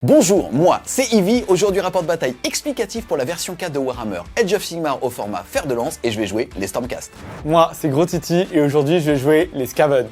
Bonjour, moi c'est Ivy, aujourd'hui rapport de bataille explicatif pour la version 4 de Warhammer Age of Sigmar au format fer de lance et je vais jouer les Stormcast. Moi c'est Gros Titi et aujourd'hui je vais jouer les Skaven.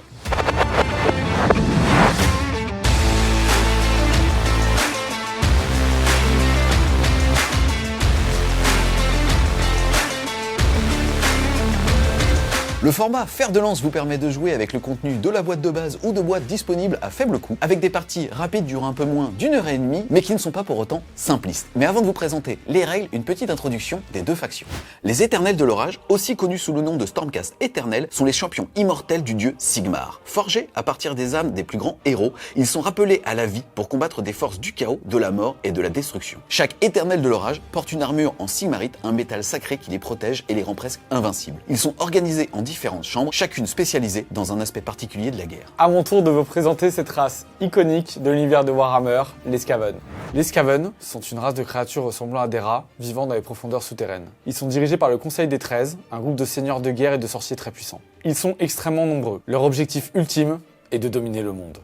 Le format fer de lance vous permet de jouer avec le contenu de la boîte de base ou de boîtes disponibles à faible coût, avec des parties rapides durant un peu moins d'1h30, mais qui ne sont pas pour autant simplistes. Mais avant de vous présenter les règles, une petite introduction des deux factions. Les Éternels de l'Orage, aussi connus sous le nom de Stormcast Éternels, sont les champions immortels du dieu Sigmar. Forgés à partir des âmes des plus grands héros, ils sont rappelés à la vie pour combattre des forces du chaos, de la mort et de la destruction. Chaque Éternel de l'Orage porte une armure en sigmarite, un métal sacré qui les protège et les rend presque invincibles. Ils sont organisés en différentes chambres, chacune spécialisée dans un aspect particulier de la guerre. À mon tour de vous présenter cette race iconique de l'univers de Warhammer, les Skaven. Les Skaven sont une race de créatures ressemblant à des rats, vivant dans les profondeurs souterraines. Ils sont dirigés par le Conseil des 13, un groupe de seigneurs de guerre et de sorciers très puissants. Ils sont extrêmement nombreux. Leur objectif ultime est de dominer le monde.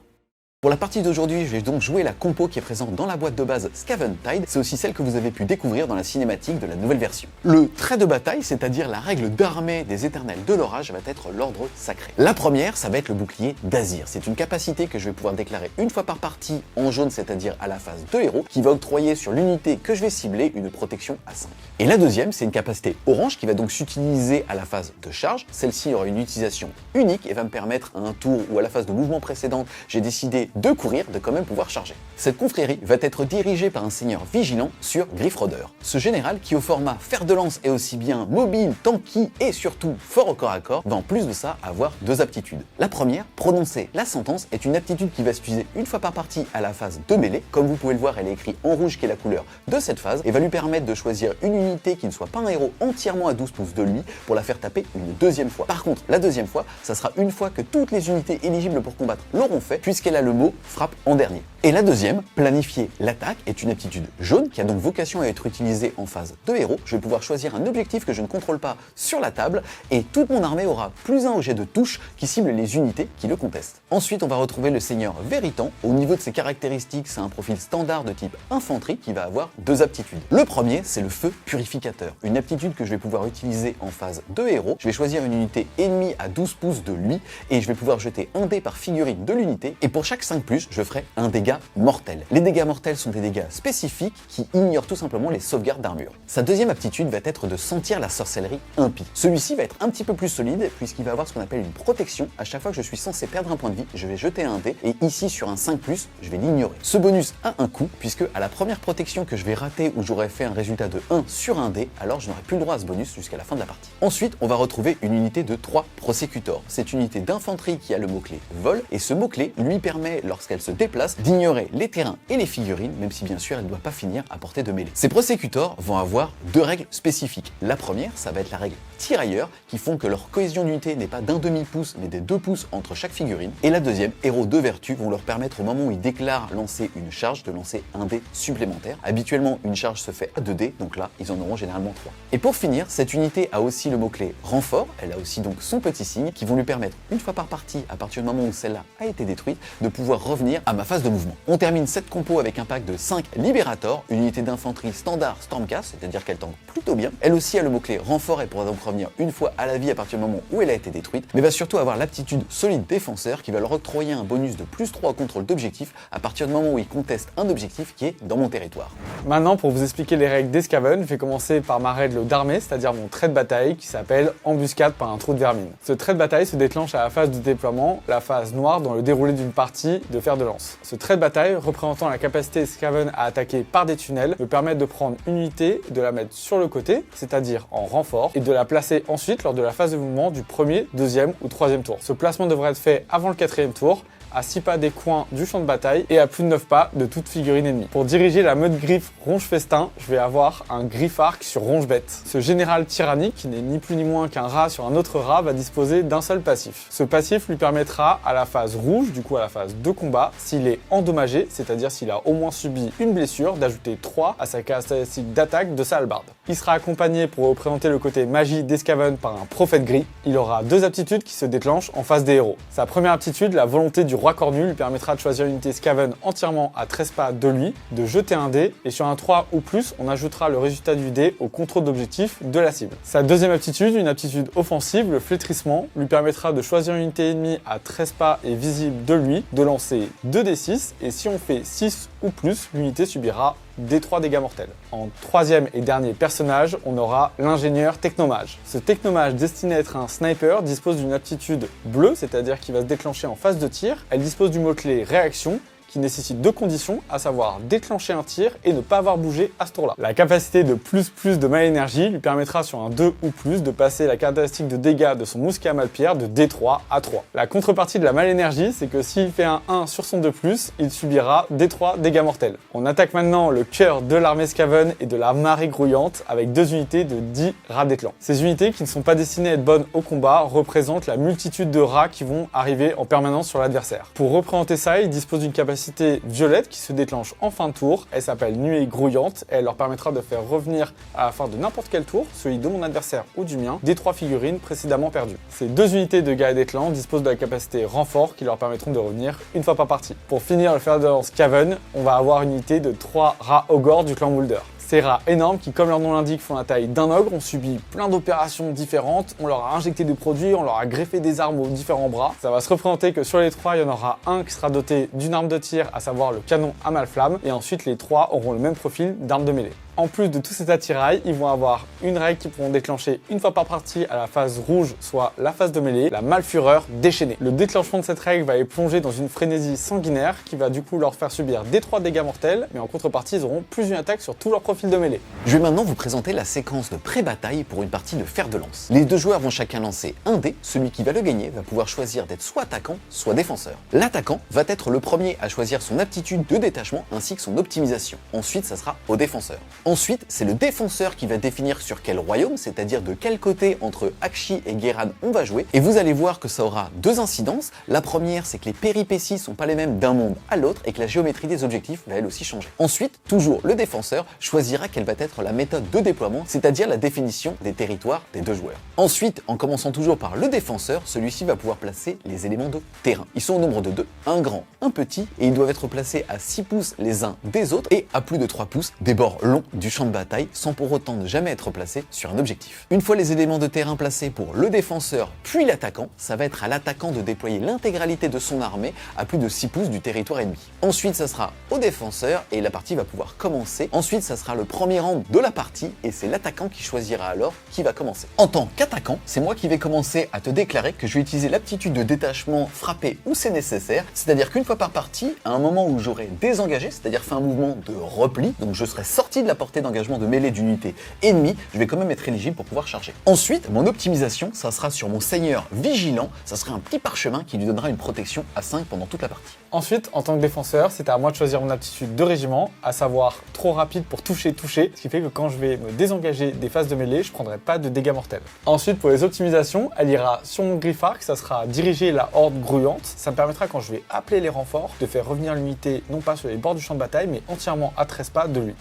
Pour la partie d'aujourd'hui, je vais donc jouer la compo qui est présente dans la boîte de base Scaventide. C'est aussi celle que vous avez pu découvrir dans la cinématique de la nouvelle version. Le trait de bataille, c'est-à-dire la règle d'armée des Éternels de l'Orage, va être l'ordre sacré. La première, ça va être le bouclier d'Azir. C'est une capacité que je vais pouvoir déclarer une fois par partie en jaune, c'est-à-dire à la phase de héros, qui va octroyer sur l'unité que je vais cibler une protection à 5. Et la deuxième, c'est une capacité orange qui va donc s'utiliser à la phase de charge. Celle-ci aura une utilisation unique et va me permettre à un tour ou à la phase de mouvement précédente, j'ai décidé de courir, de quand même pouvoir charger. Cette confrérie va être dirigée par un seigneur vigilant sur Griffrodder. Ce général, qui au format fer de lance est aussi bien mobile, tanky et surtout fort au corps à corps, va en plus de ça avoir deux aptitudes. La première, prononcer la sentence, est une aptitude qui va s'utiliser une fois par partie à la phase de mêlée. Comme vous pouvez le voir, elle est écrite en rouge qui est la couleur de cette phase et va lui permettre de choisir une unité qui ne soit pas un héros entièrement à 12 pouces de lui pour la faire taper une deuxième fois. Par contre, la deuxième fois, ça sera une fois que toutes les unités éligibles pour combattre l'auront fait, puisqu'elle a le mot frappe en dernier. Et la deuxième, planifier l'attaque, est une aptitude jaune qui a donc vocation à être utilisée en phase de héros. Je vais pouvoir choisir un objectif que je ne contrôle pas sur la table et toute mon armée aura +1 au jet de touche qui cible les unités qui le contestent. Ensuite, on va retrouver le seigneur Véritan. Au niveau de ses caractéristiques, c'est un profil standard de type infanterie qui va avoir deux aptitudes. Le premier, c'est le feu purificateur, une aptitude que je vais pouvoir utiliser en phase de héros. Je vais choisir une unité ennemie à 12 pouces de lui et je vais pouvoir jeter un dé par figurine de l'unité et pour chaque 5+, je ferai un dégât mortel. Les dégâts mortels sont des dégâts spécifiques qui ignorent tout simplement les sauvegardes d'armure. Sa deuxième aptitude va être de sentir la sorcellerie impie. Celui-ci va être un petit peu plus solide puisqu'il va avoir ce qu'on appelle une protection. À chaque fois que je suis censé perdre un point de vie, je vais jeter un dé et ici sur un 5+, je vais l'ignorer. Ce bonus a un coût puisque à la première protection que je vais rater où j'aurais fait un résultat de 1 sur un dé, alors je n'aurai plus le droit à ce bonus jusqu'à la fin de la partie. Ensuite, on va retrouver une unité de 3 Prosecutors. C'est une unité d'infanterie qui a le mot-clé vol et ce mot-clé lui permet, lorsqu'elle se déplace, d'ignorer les terrains et les figurines, même si bien sûr elle ne doit pas finir à portée de mêlée. Ces Prosecutors vont avoir deux règles spécifiques. La première, ça va être la règle tirailleur, qui font que leur cohésion d'unité n'est pas d'un demi-pouce, mais des 2 pouces entre chaque figurine. Et la deuxième, héros de vertu, vont leur permettre au moment où ils déclarent lancer une charge, de lancer un dé supplémentaire. Habituellement, une charge se fait à 2 dés, donc là, ils en auront généralement 3. Et pour finir, cette unité a aussi le mot-clé renfort, elle a aussi donc son petit signe, qui vont lui permettre, une fois par partie, à partir du moment où celle-là a été détruite, de pouvoir revenir à ma phase de mouvement. On termine cette compo avec un pack de 5 Libérators, une unité d'infanterie standard Stormcast, c'est-à-dire qu'elle tank plutôt bien. Elle aussi a le mot-clé renfort et pourra donc revenir une fois à la vie à partir du moment où elle a été détruite, mais va surtout avoir l'aptitude solide défenseur qui va leur octroyer un bonus de +3 au contrôle d'objectif à partir du moment où il conteste un objectif qui est dans mon territoire. Maintenant, pour vous expliquer les règles des Skaven, je vais commencer par ma règle d'armée, c'est-à-dire mon trait de bataille qui s'appelle embuscade par un trou de vermine. Ce trait de bataille se déclenche à la phase de déploiement, la phase noire dans le déroulé d'une partie de fer de lance. Ce trait de bataille, représentant la capacité Skaven à attaquer par des tunnels, me permet de prendre une unité, de la mettre sur le côté, c'est-à-dire en renfort, et de la placer ensuite lors de la phase de mouvement du premier, deuxième ou troisième tour. Ce placement devrait être fait avant le 4e tour, à 6 pas des coins du champ de bataille et à plus de 9 pas de toute figurine ennemie. Pour diriger la meute griffe ronge festin, je vais avoir un griffe arc sur ronge bête. Ce général tyrannique, qui n'est ni plus ni moins qu'un rat sur un autre rat, va disposer d'un seul passif. Ce passif lui permettra à la phase rouge, du coup à la phase de combat, s'il est endommagé, c'est-à-dire s'il a au moins subi une blessure, d'ajouter 3 à sa caractéristique d'attaque de sa hallebarde. Il sera accompagné pour représenter le côté magie des Skaven par un prophète gris. Il aura deux aptitudes qui se déclenchent en phase des héros. Sa première aptitude, la volonté du roi cornu lui permettra de choisir une unité Skaven entièrement à 13 pas de lui, de jeter un dé, et sur un 3 ou plus, on ajoutera le résultat du dé au contrôle d'objectif de la cible. Sa deuxième aptitude, une aptitude offensive, le flétrissement, lui permettra de choisir une unité ennemie à 13 pas et visible de lui, de lancer 2d6, et si on fait 6 ou plus, l'unité subira D3 dégâts mortels. En troisième et dernier personnage, on aura l'ingénieur technomage. Ce technomage destiné à être un sniper dispose d'une aptitude bleue, c'est-à-dire qu'il va se déclencher en phase de tir. Elle dispose du mot-clé réaction, qui nécessite deux conditions, à savoir déclencher un tir et ne pas avoir bougé à ce tour-là. La capacité de plus de mal énergie lui permettra sur un 2 ou plus de passer la caractéristique de dégâts de son mousquet à mal-pierre de D3 à 3. La contrepartie de la mal énergie, c'est que s'il fait un 1 sur son 2+, il subira D3 dégâts mortels. On attaque maintenant le cœur de l'armée Skaven et de la marée grouillante avec deux unités de 10 rats d'éclan. Ces unités, qui ne sont pas destinées à être bonnes au combat, représentent la multitude de rats qui vont arriver en permanence sur l'adversaire. Pour représenter ça, il dispose d'une capacité violette qui se déclenche en fin de tour. Elle s'appelle nuée grouillante et elle leur permettra de faire revenir à la fin de n'importe quel tour, celui de mon adversaire ou du mien, des 3 figurines précédemment perdues. Ces deux unités de guerriers d'éclan disposent de la capacité renfort qui leur permettront de revenir une fois par partie. Pour finir le fer de lance Skaven, on va avoir une unité de 3 rats ogres du clan Mulder. Ces rats énormes qui, comme leur nom l'indique, font la taille d'un ogre, ont subi plein d'opérations différentes, on leur a injecté des produits, on leur a greffé des armes aux différents bras. Ça va se représenter que sur les 3, il y en aura un qui sera doté d'une arme de tir, à savoir le canon à mal-flamme, et ensuite les 3 auront le même profil d'arme de mêlée. En plus de tout cet attirail, ils vont avoir une règle qu'ils pourront déclencher une fois par partie à la phase rouge, soit la phase de mêlée, la Malfureur déchaînée. Le déclenchement de cette règle va les plonger dans une frénésie sanguinaire qui va du coup leur faire subir des 3 dégâts mortels, mais en contrepartie, ils auront plus d'une attaque sur tout leur profil de mêlée. Je vais maintenant vous présenter la séquence de pré-bataille pour une partie de fer de lance. Les deux joueurs vont chacun lancer un dé, celui qui va le gagner va pouvoir choisir d'être soit attaquant, soit défenseur. L'attaquant va être le premier à choisir son aptitude de détachement ainsi que son optimisation. Ensuite, ça sera au défenseur. Ensuite, c'est le défenseur qui va définir sur quel royaume, c'est-à-dire de quel côté entre Aqshy et Ghyran on va jouer. Et vous allez voir que ça aura deux incidences. La première, c'est que les péripéties sont pas les mêmes d'un monde à l'autre et que la géométrie des objectifs va elle aussi changer. Ensuite, toujours le défenseur choisira quelle va être la méthode de déploiement, c'est-à-dire la définition des territoires des deux joueurs. Ensuite, en commençant toujours par le défenseur, celui-ci va pouvoir placer les éléments de terrain. Ils sont au nombre de 2, un grand, un petit, et ils doivent être placés à 6 pouces les uns des autres et à plus de 3 pouces des bords longs du champ de bataille, sans pour autant ne jamais être placés sur un objectif. Une fois les éléments de terrain placés pour le défenseur puis l'attaquant, ça va être à l'attaquant de déployer l'intégralité de son armée à plus de 6 pouces du territoire ennemi. Ensuite, ça sera au défenseur et la partie va pouvoir commencer. Ensuite, ça sera le premier round de la partie et c'est l'attaquant qui choisira alors qui va commencer. En tant qu'attaquant, c'est moi qui vais commencer à te déclarer que je vais utiliser l'aptitude de détachement frappé où c'est nécessaire, c'est-à-dire qu'une fois par partie, à un moment où j'aurai désengagé, c'est-à-dire fait un mouvement de repli, donc je serai sorti de la portée d'engagement de mêlée d'unité ennemie, je vais quand même être éligible pour pouvoir charger. Ensuite, mon optimisation, ça sera sur mon seigneur vigilant, ça sera un petit parchemin qui lui donnera une protection à 5 pendant toute la partie. Ensuite, en tant que défenseur, c'est à moi de choisir mon aptitude de régiment, à savoir trop rapide pour toucher, ce qui fait que quand je vais me désengager des phases de mêlée, je ne prendrai pas de dégâts mortels. Ensuite, pour les optimisations, elle ira sur mon griffard, ça sera diriger la horde grouillante. Ça me permettra, quand je vais appeler les renforts, de faire revenir l'unité non pas sur les bords du champ de bataille, mais entièrement à 13 pas de lui.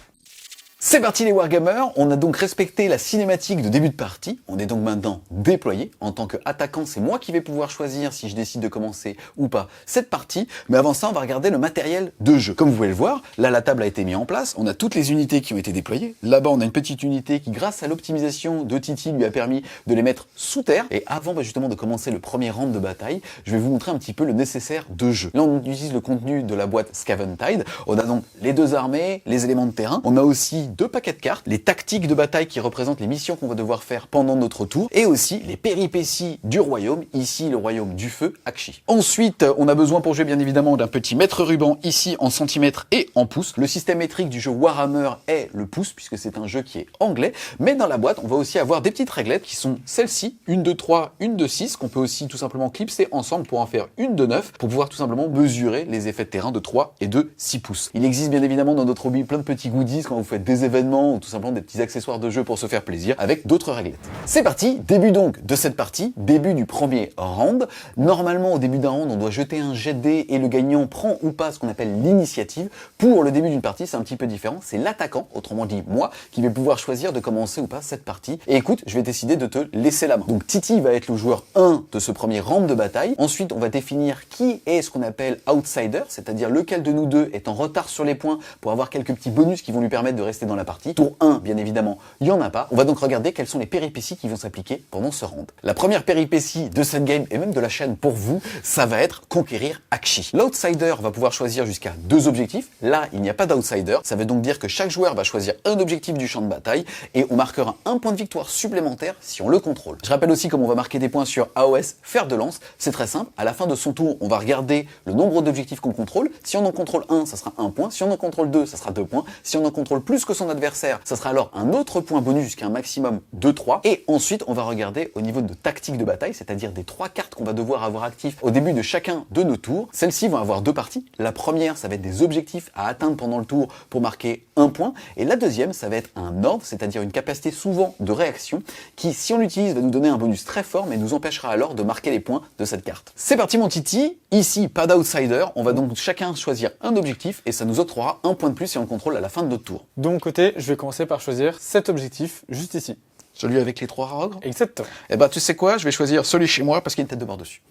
C'est parti les Wargamers, on a donc respecté la cinématique de début de partie, on est donc maintenant déployé. En tant qu'attaquant, c'est moi qui vais pouvoir choisir si je décide de commencer ou pas cette partie, mais avant ça on va regarder le matériel de jeu. Comme vous pouvez le voir, là la table a été mise en place, on a toutes les unités qui ont été déployées, là-bas on a une petite unité qui grâce à l'optimisation de Titi lui a permis de les mettre sous terre, et avant justement de commencer le premier round de bataille, je vais vous montrer un petit peu le nécessaire de jeu. Là on utilise le contenu de la boîte Skaven Tide, on a donc les deux armées, les éléments de terrain, on a aussi deux paquets de cartes, les tactiques de bataille qui représentent les missions qu'on va devoir faire pendant notre tour, et aussi les péripéties du royaume, ici le royaume du feu, Aqshy. Ensuite, on a besoin pour jouer bien évidemment d'un petit mètre ruban ici en centimètres et en pouces. Le système métrique du jeu Warhammer est le pouce, puisque c'est un jeu qui est anglais, mais dans la boîte, on va aussi avoir des petites réglettes qui sont celles-ci, une de 3, une de 6, qu'on peut aussi tout simplement clipser ensemble pour en faire une de 9, pour pouvoir tout simplement mesurer les effets de terrain de 3 et de 6 pouces. Il existe bien évidemment dans notre hobby plein de petits goodies quand vous faites des petits événements ou tout simplement des petits accessoires de jeu pour se faire plaisir avec d'autres réglettes. C'est parti, début donc de cette partie, début du premier round. Normalement, au début d'un round, on doit jeter un jet de dés et le gagnant prend ou pas ce qu'on appelle l'initiative. Pour le début d'une partie, c'est un petit peu différent. C'est l'attaquant, autrement dit moi, qui va pouvoir choisir de commencer ou pas cette partie. Et écoute, je vais décider de te laisser la main. Donc Titi va être le joueur 1 de ce premier round de bataille. Ensuite, on va définir qui est ce qu'on appelle outsider, c'est-à-dire lequel de nous deux est en retard sur les points pour avoir quelques petits bonus qui vont lui permettre de rester dans la partie. Tour 1, bien évidemment, il n'y en a pas. On va donc regarder quelles sont les péripéties qui vont s'appliquer pendant ce round. La première péripétie de cette game et même de la chaîne pour vous, ça va être conquérir Akshi. L'outsider va pouvoir choisir jusqu'à 2 objectifs. Là, il n'y a pas d'outsider. Ça veut donc dire que chaque joueur va choisir un objectif du champ de bataille et on marquera un point de victoire supplémentaire si on le contrôle. Je rappelle aussi comment on va marquer des points sur AOS, fer de lance. C'est très simple. À la fin de son tour, on va regarder le nombre d'objectifs qu'on contrôle. Si on en contrôle un, ça sera 1 point. Si on en contrôle 2, ça sera 2 points. Si on en contrôle plus que son adversaire, ça sera alors un autre point bonus jusqu'à un maximum de 3. Et ensuite, on va regarder au niveau de tactique de bataille, c'est-à-dire des 3 cartes qu'on va devoir avoir actifs au début de chacun de nos tours. Celles-ci vont avoir 2 parties. La première, ça va être des objectifs à atteindre pendant le tour pour marquer 1 point. Et la deuxième, ça va être un ordre, c'est-à-dire une capacité souvent de réaction qui, si on l'utilise, va nous donner un bonus très fort, mais nous empêchera alors de marquer les points de cette carte. C'est parti mon Titi, ici pas d'outsider, on va donc chacun choisir un objectif et ça nous octroiera un point de plus si on le contrôle à la fin de notre tour. De mon côté, je vais commencer par choisir cet objectif juste ici. Celui avec les 3 ogres? Exactement. Eh ben, tu sais quoi? Je vais choisir celui chez moi parce qu'il y a une tête de mort dessus.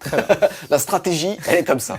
La stratégie, elle est comme ça.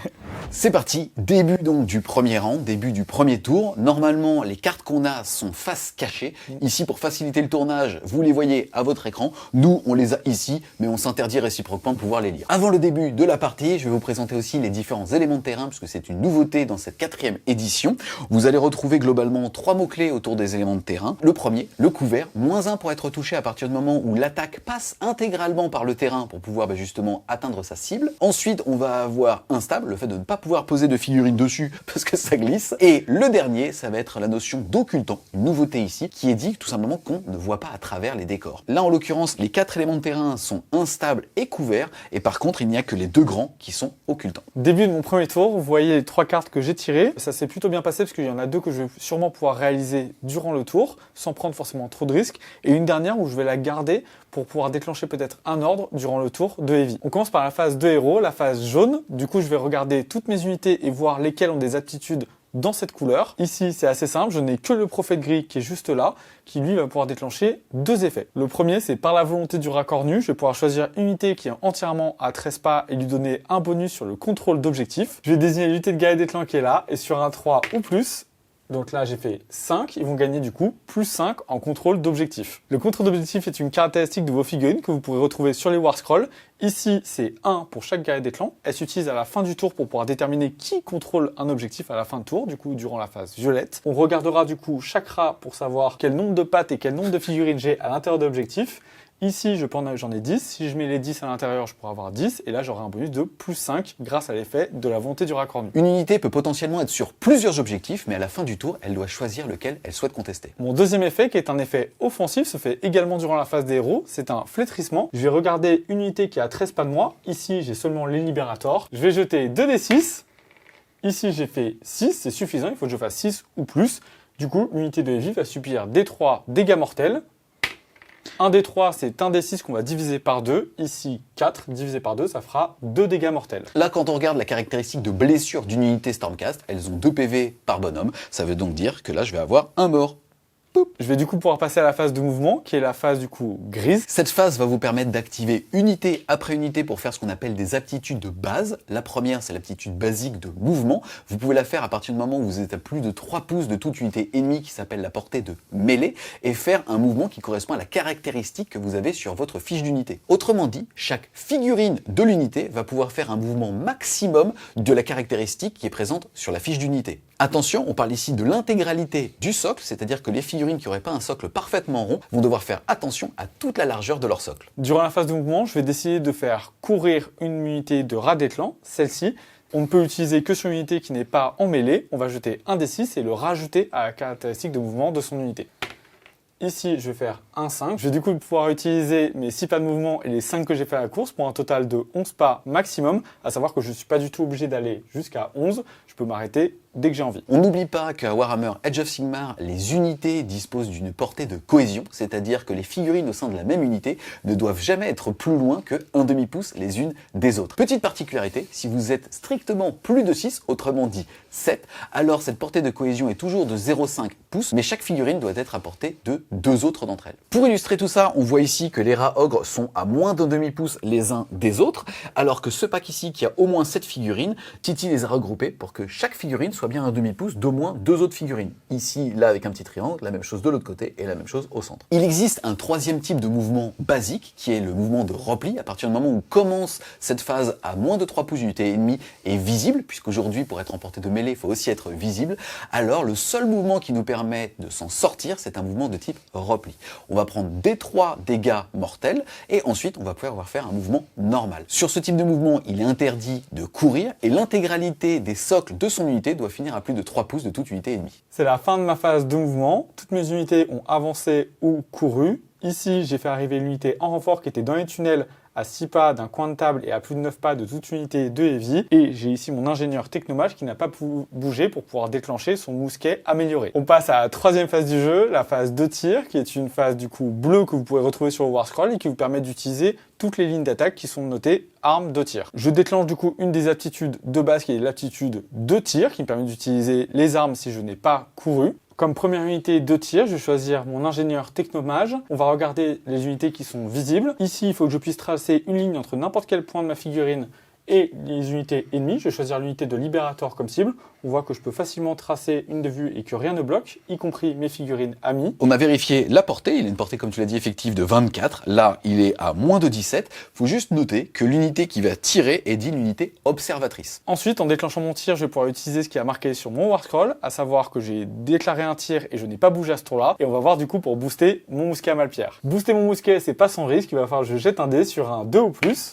C'est parti. Début donc du premier round, début du premier tour. Normalement, les cartes qu'on a sont face cachée. Ici, pour faciliter le tournage, vous les voyez à votre écran. Nous, on les a ici, mais on s'interdit réciproquement de pouvoir les lire. Avant le début de la partie, je vais vous présenter aussi les différents éléments de terrain puisque c'est une nouveauté dans cette 4e édition. Vous allez retrouver globalement 3 mots-clés autour des éléments de terrain. Le premier, le couvert, -1 pour être touché à partir du moment où l'attaque passe intégralement par le terrain pour pouvoir justement atteindre sa cible. Ensuite, on va avoir instable, le fait de ne pas pouvoir poser de figurines dessus parce que ça glisse. Et le dernier, ça va être la notion d'occultant, une nouveauté ici, qui est dit tout simplement qu'on ne voit pas à travers les décors. Là, en l'occurrence, les 4 éléments de terrain sont instables et couverts, et par contre, il n'y a que les 2 grands qui sont occultants. Début de mon premier tour, vous voyez les 3 cartes que j'ai tirées. Ça s'est plutôt bien passé parce qu'il y en a 2 que je vais sûrement pouvoir réaliser durant le tour, sans prendre forcément trop de risques, et une dernière où je vais la garder pour pouvoir déclencher peut-être un ordre durant le tour de Heavy. On commence par la phase de héros, la phase jaune. Du coup, je vais regarder toutes mes unités et voir lesquelles ont des aptitudes dans cette couleur. Ici, c'est assez simple, je n'ai que le prophète gris qui est juste là, qui lui va pouvoir déclencher 2 effets. Le premier, c'est par la volonté du raccord nu, je vais pouvoir choisir une unité qui est entièrement à 13 pas et lui donner un bonus sur le contrôle d'objectif. Je vais désigner l'unité de guerrier des clans qui est là, et sur un 3 ou plus, donc là, j'ai fait 5, ils vont gagner du coup plus 5 en contrôle d'objectif. Le contrôle d'objectif est une caractéristique de vos figurines que vous pourrez retrouver sur les War Scrolls. Ici, c'est 1 pour chaque guerrier des clans. Elle s'utilise à la fin du tour pour pouvoir déterminer qui contrôle un objectif à la fin de tour, du coup durant la phase violette. On regardera du coup chaque rat pour savoir quel nombre de pattes et quel nombre de figurines j'ai à l'intérieur de l'objectif. Ici, j'en ai 10. Si je mets les 10 à l'intérieur, je pourrai avoir 10. Et là, j'aurai un bonus de plus 5 grâce à l'effet de la volonté du raccord nu. Une unité peut potentiellement être sur plusieurs objectifs, mais à la fin du tour, elle doit choisir lequel elle souhaite contester. Mon deuxième effet, qui est un effet offensif, se fait également durant la phase des héros. C'est un flétrissement. Je vais regarder une unité qui a 13 pas de moi. Ici, j'ai seulement les Libérators. Je vais jeter 2d6. Ici, j'ai fait 6. C'est suffisant. Il faut que je fasse 6 ou plus. Du coup, l'unité de Heavy va subir D3 dégâts mortels. 1 des 3, c'est 1 des 6 qu'on va diviser par 2. Ici, 4 divisé par 2, ça fera 2 dégâts mortels. Là, quand on regarde la caractéristique de blessure d'une unité Stormcast, elles ont 2 PV par bonhomme. Ça veut donc dire que là, je vais avoir un mort. Je vais du coup pouvoir passer à la phase de mouvement, qui est la phase du coup grise. Cette phase va vous permettre d'activer unité après unité pour faire ce qu'on appelle des aptitudes de base. La première, c'est l'aptitude basique de mouvement. Vous pouvez la faire à partir du moment où vous êtes à plus de 3 pouces de toute unité ennemie qui s'appelle la portée de mêlée et faire un mouvement qui correspond à la caractéristique que vous avez sur votre fiche d'unité. Autrement dit, chaque figurine de l'unité va pouvoir faire un mouvement maximum de la caractéristique qui est présente sur la fiche d'unité. Attention, on parle ici de l'intégralité du socle, c'est-à-dire que les figurines qui n'auraient pas un socle parfaitement rond vont devoir faire attention à toute la largeur de leur socle. Durant la phase de mouvement, je vais décider de faire courir une unité de rat d'éclan, celle-ci. On ne peut utiliser que sur une unité qui n'est pas en mêlée. On va jeter un des 6 et le rajouter à la caractéristique de mouvement de son unité. Ici, je vais faire un 5. Je vais du coup pouvoir utiliser mes 6 pas de mouvement et les 5 que j'ai fait à la course pour un total de 11 pas maximum. À savoir que je ne suis pas du tout obligé d'aller jusqu'à 11. Je peux m'arrêter dès que j'ai envie. On n'oublie pas qu'à Warhammer Age of Sigmar, les unités disposent d'une portée de cohésion, c'est-à-dire que les figurines au sein de la même unité ne doivent jamais être plus loin que 1/2 pouce les unes des autres. Petite particularité, si vous êtes strictement plus de 6, autrement dit 7, alors cette portée de cohésion est toujours de 0,5 pouces, mais chaque figurine doit être à portée de 2 autres d'entre elles. Pour illustrer tout ça, on voit ici que les rats ogres sont à moins d'1/2 pouce les uns des autres, alors que ce pack ici qui a au moins 7 figurines, Titi les a regroupées pour que chaque figurine soit bien à 1/2 pouce d'au moins 2 autres figurines. Ici, là avec un petit triangle, la même chose de l'autre côté et la même chose au centre. Il existe un troisième type de mouvement basique qui est le mouvement de repli. À partir du moment où commence cette phase à moins de 3 pouces d'unité ennemie est visible, puisqu'aujourd'hui pour être en portée de mêlée, il faut aussi être visible, alors le seul mouvement qui nous permet de s'en sortir, c'est un mouvement de type repli. On va prendre des 3 dégâts mortels et ensuite on va pouvoir faire un mouvement normal. Sur ce type de mouvement, il est interdit de courir et l'intégralité des socles de son unité doit finir à plus de 3 pouces de toute unité ennemie. C'est la fin de ma phase de mouvement. Toutes mes unités ont avancé ou couru. Ici, j'ai fait arriver l'unité en renfort qui était dans les tunnels à 6 pas d'un coin de table et à plus de 9 pas de toute unité de Heavy. Et j'ai ici mon ingénieur technomage qui n'a pas bougé pour pouvoir déclencher son mousquet amélioré. On passe à la troisième phase du jeu, la phase de tir, qui est une phase du coup bleue que vous pouvez retrouver sur War Scroll et qui vous permet d'utiliser toutes les lignes d'attaque qui sont notées armes de tir. Je déclenche du coup une des aptitudes de base qui est l'aptitude de tir qui me permet d'utiliser les armes si je n'ai pas couru. Comme première unité de tir, je vais choisir mon ingénieur technomage. On va regarder les unités qui sont visibles. Ici, il faut que je puisse tracer une ligne entre n'importe quel point de ma figurine et les unités ennemies. Je vais choisir l'unité de Libérator comme cible. On voit que je peux facilement tracer une de vue et que rien ne bloque, y compris mes figurines amies. On a vérifié la portée, il a une portée comme tu l'as dit effective de 24, là il est à moins de 17. Faut juste noter que l'unité qui va tirer est dit l'unité observatrice. Ensuite, en déclenchant mon tir, je vais pouvoir utiliser ce qui a marqué sur mon War Scroll, à savoir que j'ai déclaré un tir et je n'ai pas bougé à ce tour-là. Et on va voir du coup pour booster mon mousquet à Malpierre. Booster mon mousquet, c'est pas sans risque, il va falloir que je jette un dé sur un 2 ou plus.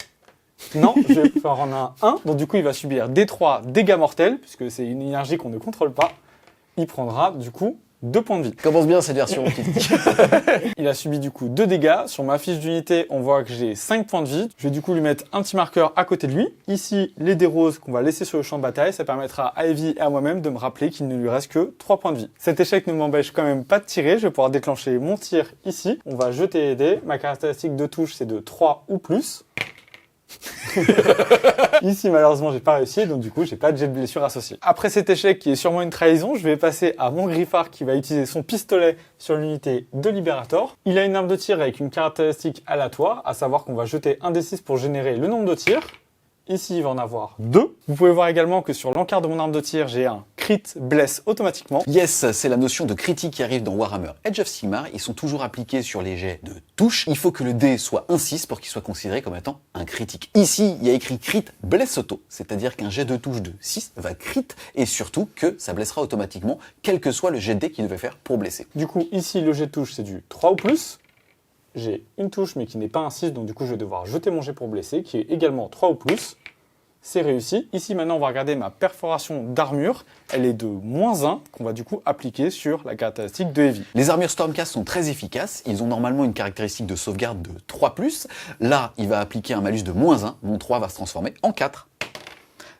Non, je vais faire en un 1, donc du coup il va subir D3 dégâts mortels, puisque c'est une énergie qu'on ne contrôle pas. Il prendra du coup 2 points de vie. Commence bien cette version. Il a subi du coup 2 dégâts. Sur ma fiche d'unité, on voit que j'ai 5 points de vie. Je vais du coup lui mettre un petit marqueur à côté de lui. Ici, les dés roses qu'on va laisser sur le champ de bataille, ça permettra à Heavy et à moi-même de me rappeler qu'il ne lui reste que 3 points de vie. Cet échec ne m'empêche quand même pas de tirer. Je vais pouvoir déclencher mon tir ici. On va jeter les dés. Ma caractéristique de touche, c'est de 3 ou plus. Ici, malheureusement, j'ai pas réussi, donc du coup, j'ai pas de jet de blessure associé. Après cet échec qui est sûrement une trahison, je vais passer à mon griffard qui va utiliser son pistolet sur l'unité de Libérator. Il a une arme de tir avec une caractéristique aléatoire, à savoir qu'on va jeter un D6 pour générer le nombre de tirs. Ici, il va en avoir 2. Vous pouvez voir également que sur l'encart de mon arme de tir, j'ai un crit blesse automatiquement. Yes, c'est la notion de critique qui arrive dans Warhammer Age of Sigmar. Ils sont toujours appliqués sur les jets de touche. Il faut que le dé soit un 6 pour qu'il soit considéré comme étant un critique. Ici, il y a écrit crit blesse auto, c'est-à-dire qu'un jet de touche de 6 va crit et surtout que ça blessera automatiquement, quel que soit le jet de dé qu'il devait faire pour blesser. Du coup, ici, le jet de touche, c'est du 3 ou plus. J'ai une touche mais qui n'est pas un 6, donc du coup je vais devoir jeter mon jet pour blesser, qui est également 3 ou plus. C'est réussi. Ici maintenant on va regarder ma perforation d'armure. Elle est de -1 qu'on va du coup appliquer sur la caractéristique de Heavy. Les armures Stormcast sont très efficaces. Ils ont normalement une caractéristique de sauvegarde de 3+. Là, il va appliquer un malus de -1. Mon 3 va se transformer en 4.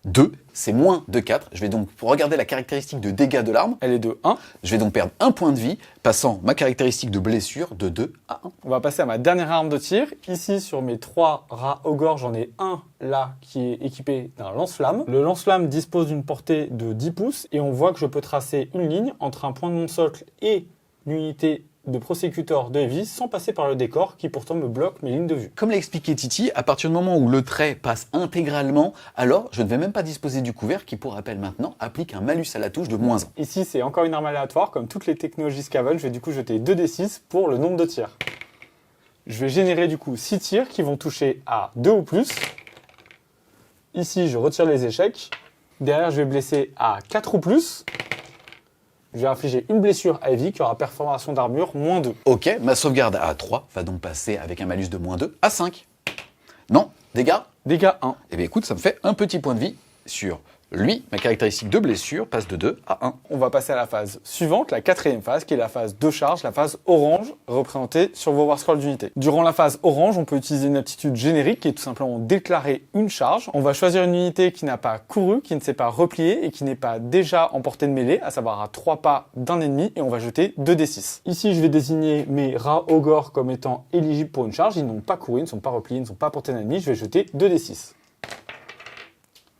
2, c'est moins de 4. Je vais donc, pour regarder la caractéristique de dégâts de l'arme, Elle est de 1. je vais donc perdre un point de vie, passant ma caractéristique de blessure de 2 à 1. On va passer à ma dernière arme de tir. Ici, sur mes 3 rats ogres, j'en ai un là qui est équipé d'un lance-flamme. Le lance-flamme dispose d'une portée de 10 pouces et on voit que je peux tracer une ligne entre un point de mon socle et l'unité de prosécuteur de Heavy sans passer par le décor qui pourtant me bloque mes lignes de vue. Comme l'a expliqué Titi, à partir du moment où le trait passe intégralement, alors je ne vais même pas disposer du couvert qui, pour rappel maintenant, applique un malus à la touche de -1. Ici, c'est encore une arme aléatoire. Comme toutes les technologies Skaven, je vais du coup jeter 2d6 pour le nombre de tirs. Je vais générer du coup 6 tirs qui vont toucher à 2 ou plus. Ici, je retire les échecs. Derrière, je vais blesser à 4 ou plus. Je vais infliger une blessure à Heavy qui aura perforation d'armure -2. Ok, ma sauvegarde à 3 va donc passer avec un malus de -2 à 5. Non, dégâts. Dégâts 1. Eh bien écoute, ça me fait un petit point de vie sur Lui, ma caractéristique de blessure passe de 2 à 1. On va passer à la phase suivante, la quatrième phase, qui est la phase de charge, la phase orange, représentée sur vos warscrolls d'unité. Durant la phase orange, on peut utiliser une aptitude générique qui est tout simplement déclarer une charge. On va choisir une unité qui n'a pas couru, qui ne s'est pas repliée et qui n'est pas déjà en portée de mêlée, à savoir à 3 pas d'un ennemi, et on va jeter 2d6. Ici, je vais désigner mes rats ogres comme étant éligibles pour une charge. Ils n'ont pas couru, ils ne sont pas repliés, ils ne sont pas à portée d'ennemi. Je vais jeter 2d6.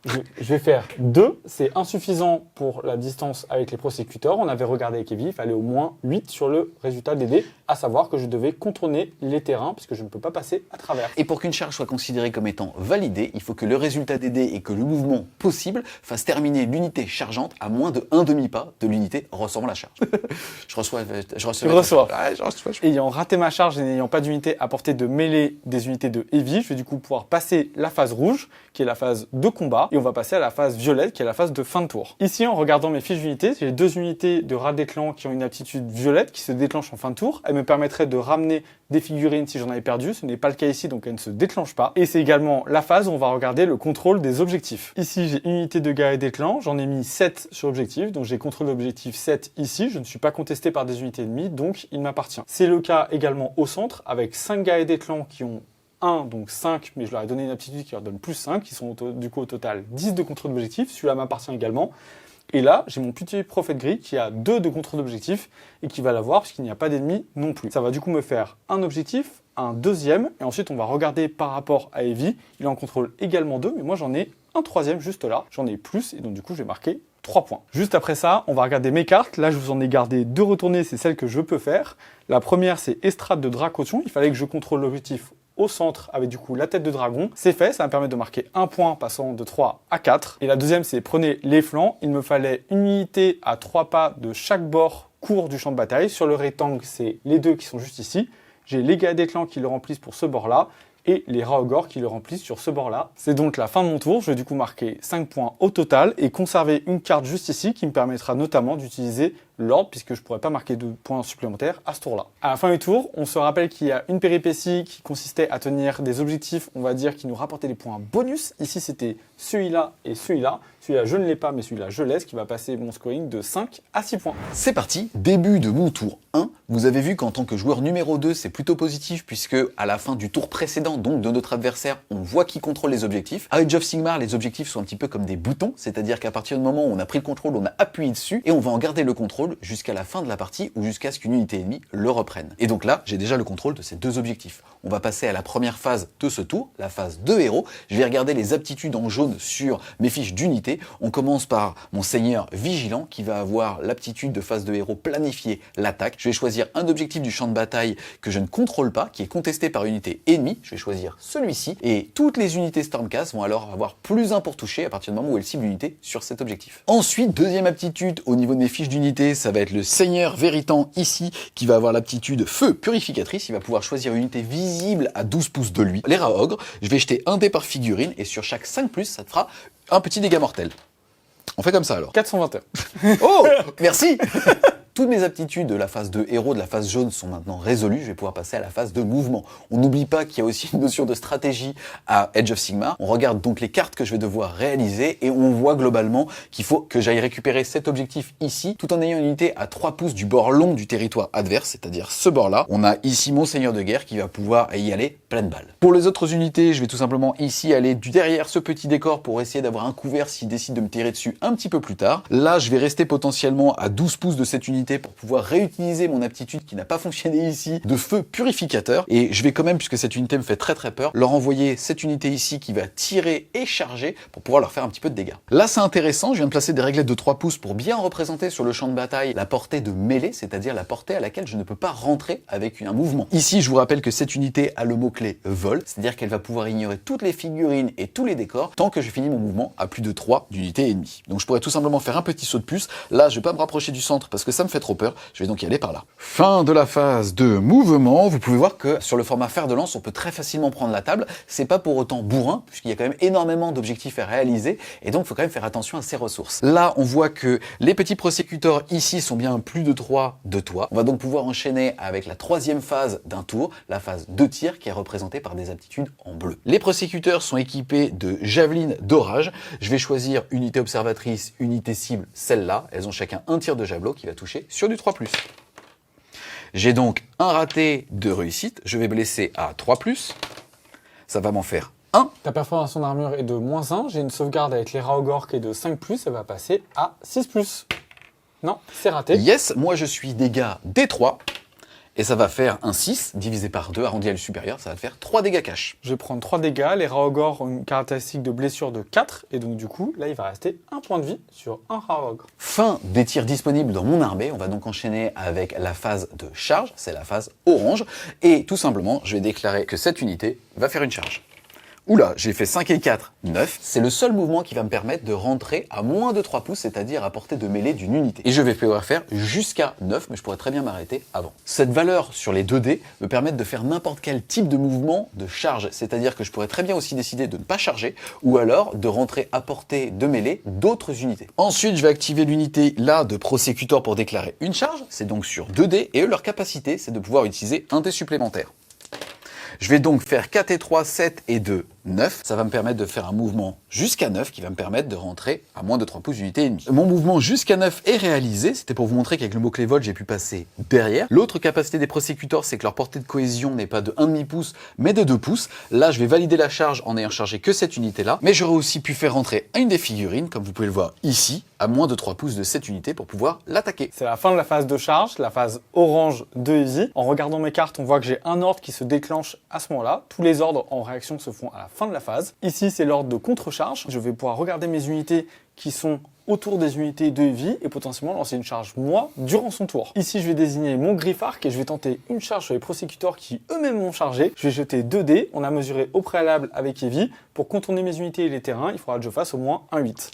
Je vais faire 2, c'est insuffisant pour la distance avec les prosécuteurs. On avait regardé avec Evie, il fallait au moins 8 sur le résultat des dés, à savoir que je devais contourner les terrains puisque je ne peux pas passer à travers. Et pour qu'une charge soit considérée comme étant validée, il faut que le résultat des dés et que le mouvement possible fasse terminer l'unité chargeante à moins de 1 demi-pas de l'unité recevant la charge. Je reçois. Ayant raté ma charge et n'ayant pas d'unité à portée de mêlée des unités de Evie, je vais du coup pouvoir passer la phase rouge, qui est la phase de combat, et on va passer à la phase violette, qui est la phase de fin de tour. Ici, en regardant mes fiches d'unités, j'ai 2 unités de rats d'éclan qui ont une aptitude violette, qui se déclenche en fin de tour. Elle me permettrait de ramener des figurines si j'en avais perdu. Ce n'est pas le cas ici, donc elle ne se déclenche pas. Et c'est également la phase où on va regarder le contrôle des objectifs. Ici, j'ai une unité de guerrier d'éclan. J'en ai mis 7 sur objectif, donc j'ai contrôle d'objectif 7 ici. Je ne suis pas contesté par des unités ennemies, donc il m'appartient. C'est le cas également au centre, avec 5 guerriers d'éclan qui ont 1, donc 5, mais je leur ai donné une aptitude qui leur donne plus 5, qui sont du coup au total 10 de contrôle d'objectif. Celui-là m'appartient également. Et là, j'ai mon petit prophète gris qui a 2 de contrôle d'objectif et qui va l'avoir puisqu'il n'y a pas d'ennemi non plus. Ça va du coup me faire un objectif, un deuxième, et ensuite on va regarder par rapport à Evie. Il en contrôle également 2, mais moi j'en ai un troisième juste là. J'en ai plus, et donc du coup je vais marquer 3 points. Juste après ça, on va regarder mes cartes. Là, je vous en ai gardé 2 retournées, c'est celles que je peux faire. La première, c'est Estrade de Dracotion. Il fallait que je contrôle l'objectif au centre avec du coup la tête de dragon. C'est fait, ça va me permettre de marquer un point passant de 3 à 4. Et la deuxième, c'est prenez les flancs. Il me fallait une unité à 3 pas de chaque bord court du champ de bataille. Sur le rectangle, c'est les 2 qui sont juste ici. J'ai les gars d'éclan qui le remplissent pour ce bord-là et les rats ogres qui le remplissent sur ce bord-là. C'est donc la fin de mon tour. Je vais du coup marquer 5 points au total et conserver une carte juste ici qui me permettra notamment d'utiliser l'ordre puisque je pourrais pas marquer de points supplémentaires à ce tour-là. À la fin du tour, on se rappelle qu'il y a une péripétie qui consistait à tenir des objectifs, on va dire, qui nous rapportaient des points bonus. Ici, c'était celui-là et celui-là. Celui-là, je ne l'ai pas, mais celui-là, je laisse, qui va passer mon scoring de 5 à 6 points. C'est parti, début de mon tour 1. Vous avez vu qu'en tant que joueur numéro 2, c'est plutôt positif puisque à la fin du tour précédent, donc de notre adversaire, on voit qui contrôle les objectifs. À Age of Sigmar, les objectifs sont un petit peu comme des boutons, c'est-à-dire qu'à partir du moment où on a pris le contrôle, on a appuyé dessus et on va en garder le contrôle jusqu'à la fin de la partie ou jusqu'à ce qu'une unité ennemie le reprenne. Et donc là, j'ai déjà le contrôle de ces 2 objectifs. On va passer à la première phase de ce tour, la phase de héros. Je vais regarder les aptitudes en jaune sur mes fiches d'unité. On commence par mon seigneur vigilant qui va avoir l'aptitude de phase de héros planifier l'attaque. Je vais choisir un objectif du champ de bataille que je ne contrôle pas, qui est contesté par une unité ennemie. Je vais choisir celui-ci et toutes les unités Stormcast vont alors avoir plus 1 pour toucher à partir du moment où elles ciblent l'unité sur cet objectif. Ensuite, deuxième aptitude au niveau de mes fiches d'unité, ça va être le seigneur Véritant ici qui va avoir l'aptitude feu purificatrice. Il va pouvoir choisir une unité visible à 12 pouces de lui. Les rats ogres, je vais jeter un dé par figurine et sur chaque 5+, ça te fera un petit dégât mortel. On fait comme ça alors. 421. Oh, merci. Toutes mes aptitudes de la phase de héros, de la phase jaune sont maintenant résolues. Je vais pouvoir passer à la phase de mouvement. On n'oublie pas qu'il y a aussi une notion de stratégie à Age of Sigmar. On regarde donc les cartes que je vais devoir réaliser et on voit globalement qu'il faut que j'aille récupérer cet objectif ici, tout en ayant une unité à 3 pouces du bord long du territoire adverse, c'est-à-dire ce bord-là. On a ici mon seigneur de guerre qui va pouvoir y aller pleine balle. Pour les autres unités, je vais tout simplement ici aller derrière ce petit décor pour essayer d'avoir un couvert s'il décide de me tirer dessus un petit peu plus tard. Là, je vais rester potentiellement à 12 pouces de cette unité pour pouvoir réutiliser mon aptitude qui n'a pas fonctionné ici de feu purificateur. Et je vais quand même, puisque cette unité me fait très peur, leur envoyer cette unité ici qui va tirer et charger pour pouvoir leur faire un petit peu de dégâts. Là, c'est intéressant, je viens de placer des réglettes de 3 pouces pour bien représenter sur le champ de bataille la portée de mêlée, c'est-à-dire la portée à laquelle je ne peux pas rentrer avec un mouvement. Ici, je vous rappelle que cette unité a le mot-clé vol, c'est-à-dire qu'elle va pouvoir ignorer toutes les figurines et tous les décors tant que je finis mon mouvement à plus de 3 d'unités ennemies. Donc je pourrais tout simplement faire un petit saut de puce. Là, je vais pas me rapprocher du centre parce que ça me fait trop peur, je vais donc y aller par là. Fin de la phase de mouvement. Vous pouvez voir que sur le format fer de lance, on peut très facilement prendre la table. C'est pas pour autant bourrin, puisqu'il y a quand même énormément d'objectifs à réaliser, et donc il faut quand même faire attention à ses ressources. Là, on voit que les petits prosécuteurs ici sont bien plus de 3 de toit. On va donc pouvoir enchaîner avec la troisième phase d'un tour, la phase de tir, qui est représentée par des aptitudes en bleu. Les prosécuteurs sont équipés de javelines d'orage. Je vais choisir unité observatrice, unité cible, celle-là. Elles ont chacun un tir de javelot qui va toucher sur du 3+. J'ai donc un raté de réussite. Je vais blesser à 3+. Ça va m'en faire 1. Ta performance en armure est de -1. J'ai une sauvegarde avec les Raogor qui est de 5+. Ça va passer à 6+. Non, c'est raté. Yes, moi je suis dégâts D3. Et ça va faire un 6 divisé par 2, arrondi à le supérieur, ça va faire 3 dégâts cash. Je vais prendre 3 dégâts. Les Raogor ont une caractéristique de blessure de 4. Et donc du coup, là, il va rester un point de vie sur un Raogor. Fin des tirs disponibles dans mon armée. On va donc enchaîner avec la phase de charge. C'est la phase orange. Et tout simplement, je vais déclarer que cette unité va faire une charge. Oula, j'ai fait 5 et 4, 9. C'est le seul mouvement qui va me permettre de rentrer à moins de 3 pouces, c'est-à-dire à portée de mêlée d'une unité. Et je vais pouvoir faire jusqu'à 9, mais je pourrais très bien m'arrêter avant. Cette valeur sur les 2 dés me permet de faire n'importe quel type de mouvement de charge, c'est-à-dire que je pourrais très bien aussi décider de ne pas charger, ou alors de rentrer à portée de mêlée d'autres unités. Ensuite, je vais activer l'unité là de prosécuteur pour déclarer une charge, c'est donc sur 2 dés, et eux, leur capacité, c'est de pouvoir utiliser un dé supplémentaire. Je vais donc faire 4 et 3, 7 et 2, 9. Ça va me permettre de faire un mouvement jusqu'à 9 qui va me permettre de rentrer à moins de 3 pouces d'unité ennemie. Mon mouvement jusqu'à 9 est réalisé. C'était pour vous montrer qu'avec le mot-clé vol, j'ai pu passer derrière. L'autre capacité des prosécuteurs, c'est que leur portée de cohésion n'est pas de 1,5 pouce, mais de 2 pouces. Là, je vais valider la charge en ayant chargé que cette unité-là. Mais j'aurais aussi pu faire rentrer une des figurines, comme vous pouvez le voir ici, à moins de 3 pouces de cette unité pour pouvoir l'attaquer. C'est la fin de la phase de charge, la phase orange de Easy. En regardant mes cartes, on voit que j'ai un ordre qui se déclenche à ce moment-là. Tous les ordres en réaction se font à la fin de la phase. Ici, c'est l'ordre de contre-charge. Je vais pouvoir regarder mes unités qui sont autour des unités de Eevee et potentiellement lancer une charge moi durant son tour. Ici, je vais désigner mon Griffark et je vais tenter une charge sur les prosécuteurs qui eux-mêmes m'ont chargé. Je vais jeter 2 dés. On a mesuré au préalable avec Eevee. Pour contourner mes unités et les terrains, il faudra que je fasse au moins un 8.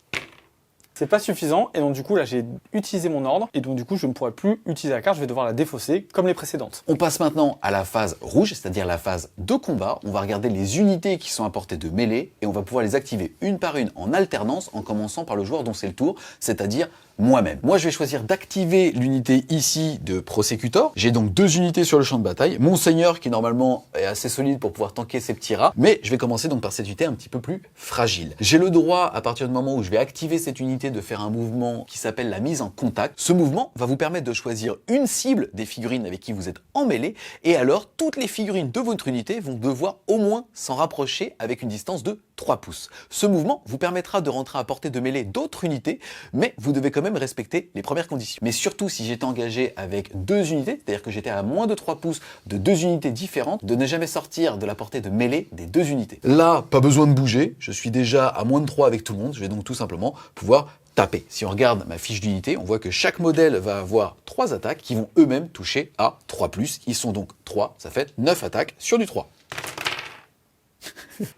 C'est pas suffisant et donc du coup là j'ai utilisé mon ordre et donc du coup je ne pourrai plus utiliser la carte, je vais devoir la défausser comme les précédentes. On passe maintenant à la phase rouge, c'est-à-dire la phase de combat. On va regarder les unités qui sont à portée de mêlée et on va pouvoir les activer une par une en alternance en commençant par le joueur dont c'est le tour, c'est-à-dire moi-même. Moi, je vais choisir d'activer l'unité ici de Prosécutor. J'ai donc 2 unités sur le champ de bataille. Mon seigneur qui normalement est assez solide pour pouvoir tanker ces petits rats. Mais je vais commencer donc par cette unité un petit peu plus fragile. J'ai le droit, à partir du moment où je vais activer cette unité, de faire un mouvement qui s'appelle la mise en contact. Ce mouvement va vous permettre de choisir une cible des figurines avec qui vous êtes en mêlée. Et alors, toutes les figurines de votre unité vont devoir au moins s'en rapprocher avec une distance de 3 pouces. Ce mouvement vous permettra de rentrer à portée de mêlée d'autres unités, mais vous devez quand même respecter les premières conditions. Mais surtout, si j'étais engagé avec 2 unités, c'est-à-dire que j'étais à moins de 3 pouces de 2 unités différentes, de ne jamais sortir de la portée de mêlée des 2 unités. Là, pas besoin de bouger, je suis déjà à moins de 3 avec tout le monde, je vais donc tout simplement pouvoir taper. Si on regarde ma fiche d'unité, on voit que chaque modèle va avoir 3 attaques qui vont eux-mêmes toucher à 3+. Ils sont donc 3, ça fait 9 attaques sur du 3.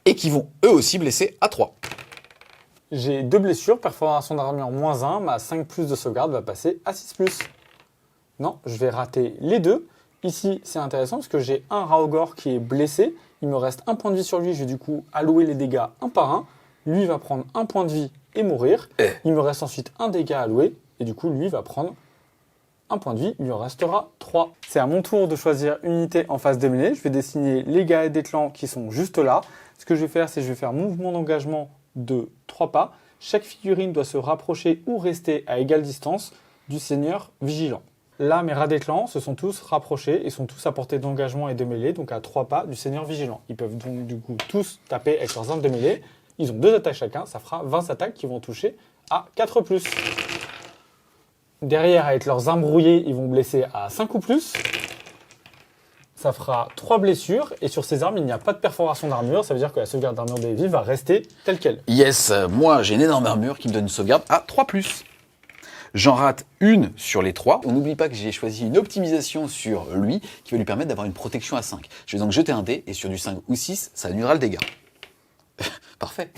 Et qui vont eux aussi blesser à 3. J'ai 2 blessures, perforation d'armure -1, ma 5+ de sauvegarde va passer à 6+. Non, je vais rater les 2. Ici, c'est intéressant parce que j'ai un Raogor qui est blessé. Il me reste un point de vie sur lui, je vais du coup allouer les dégâts un par un. Lui va prendre un point de vie et mourir. Il me reste ensuite un dégât à allouer et du coup, lui va prendre un point de vie, il lui en restera 3. C'est à mon tour de choisir une unité en phase de mêlée. Je vais dessiner les gars des clans qui sont juste là. Ce que je vais faire, c'est que je vais faire mouvement d'engagement de 3 pas. Chaque figurine doit se rapprocher ou rester à égale distance du seigneur vigilant. Là, mes rats des clans se sont tous rapprochés et sont tous à portée d'engagement et de mêlée, donc à 3 pas du seigneur vigilant. Ils peuvent donc du coup tous taper avec leurs armes de mêlée. Ils ont 2 attaques chacun, ça fera 20 attaques qui vont toucher à 4+. Derrière, avec leurs armes brouillées, ils vont blesser à 5 ou plus. Ça fera 3 blessures. Et sur ces armes, il n'y a pas de perforation d'armure. Ça veut dire que la sauvegarde d'armure d'Eevee va rester telle qu'elle. Yes, moi j'ai une énorme armure qui me donne une sauvegarde à 3+. J'en rate une sur les 3. On n'oublie pas que j'ai choisi une optimisation sur lui qui va lui permettre d'avoir une protection à 5. Je vais donc jeter un dé et sur du 5 ou 6, ça annulera le dégât. Parfait.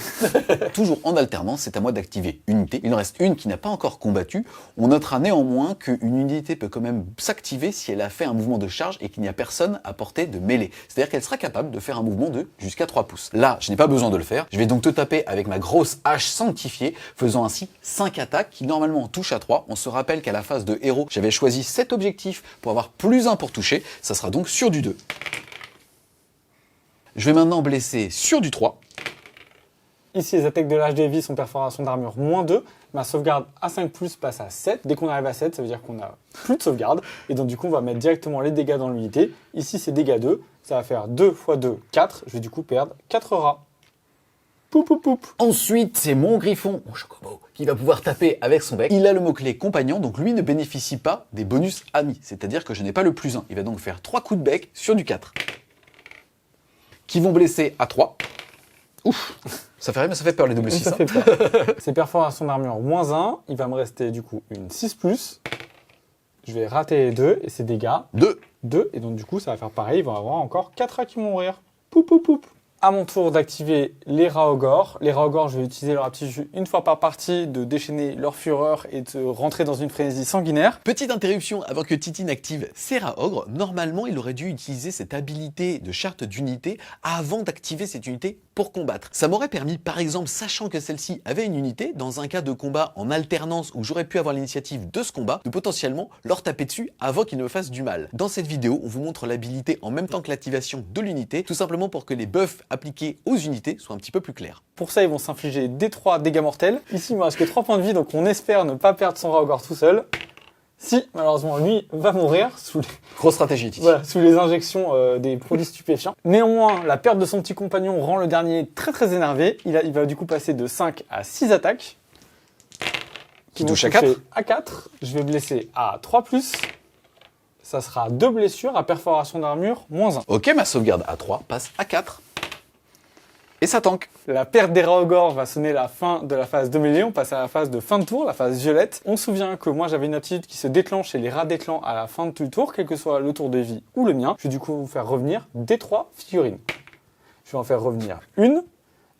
Toujours en alternance, c'est à moi d'activer unité. Il en reste une qui n'a pas encore combattu. On notera néanmoins qu'une unité peut quand même s'activer si elle a fait un mouvement de charge et qu'il n'y a personne à portée de mêlée. C'est-à-dire qu'elle sera capable de faire un mouvement de jusqu'à 3 pouces. Là, je n'ai pas besoin de le faire. Je vais donc te taper avec ma grosse hache sanctifiée, faisant ainsi 5 attaques qui normalement touchent à 3. On se rappelle qu'à la phase de héros, j'avais choisi cet objectif pour avoir plus 1 pour toucher. Ça sera donc sur du 2. Je vais maintenant blesser sur du 3. Ici, les attaques de l'âge de vie sont perforation d'armure -2. Ma sauvegarde à 5+, passe à 7. Dès qu'on arrive à 7, ça veut dire qu'on n'a plus de sauvegarde. Et donc, du coup, on va mettre directement les dégâts dans l'unité. Ici, c'est dégâts 2. Ça va faire 2 x 2, 4. Je vais du coup perdre 4 rats. Poup, poup, poup. Ensuite, c'est mon griffon, mon chocobo, qui va pouvoir taper avec son bec. Il a le mot-clé compagnon, donc lui ne bénéficie pas des bonus amis. C'est-à-dire que je n'ai pas le +1. Il va donc faire 3 coups de bec sur du 4. Qui vont blesser à 3. Ouf, ça fait rien, mais ça fait peur les doubles 6. Ça fait peur. C'est perforation d'armure -1. Il va me rester du coup une 6+. Je vais rater les 2 et c'est dégâts 2. Et donc du coup, ça va faire pareil. Il va y avoir encore 4 rats qui vont mourir. Poup, poup, poup. À mon tour d'activer les rats ogres. Les rats ogres, je vais utiliser leur aptitude une fois par partie de déchaîner leur fureur et de rentrer dans une frénésie sanguinaire. Petite interruption avant que Titi n'active ses rats ogres. Normalement, il aurait dû utiliser cette habilité de charte d'unité avant d'activer cette unité pour combattre. Ça m'aurait permis, par exemple, sachant que celle-ci avait une unité, dans un cas de combat en alternance où j'aurais pu avoir l'initiative de ce combat, de potentiellement leur taper dessus avant qu'ils ne me fassent du mal. Dans cette vidéo, on vous montre l'habilité en même temps que l'activation de l'unité, tout simplement pour que les buffs appliqués aux unités soient un petit peu plus clairs. Pour ça, ils vont s'infliger des 3 dégâts mortels. Ici, il me reste que 3 points de vie, donc on espère ne pas perdre son rat ogre tout seul. Si, malheureusement, lui va mourir sous les... Grosse stratégie, Titi. Voilà, sous les injections des produits stupéfiants. Néanmoins, la perte de son petit compagnon rend le dernier très très énervé. Il va du coup passer de 5 à 6 attaques. Qui touche à 4. À 4. Je vais blesser à 3+. Ça sera 2 blessures à perforation d'armure -1. Ok, ma sauvegarde à 3 passe à 4. Et ça tank. La perte des rats ogres va sonner la fin de la phase de mêlée. On passe à la phase de fin de tour, la phase violette. On se souvient que moi j'avais une aptitude qui se déclenche chez les rats d'éclan à la fin de tout le tour, quel que soit le tour de vie ou le mien. Je vais du coup vous faire revenir des 3 figurines. Je vais en faire revenir une.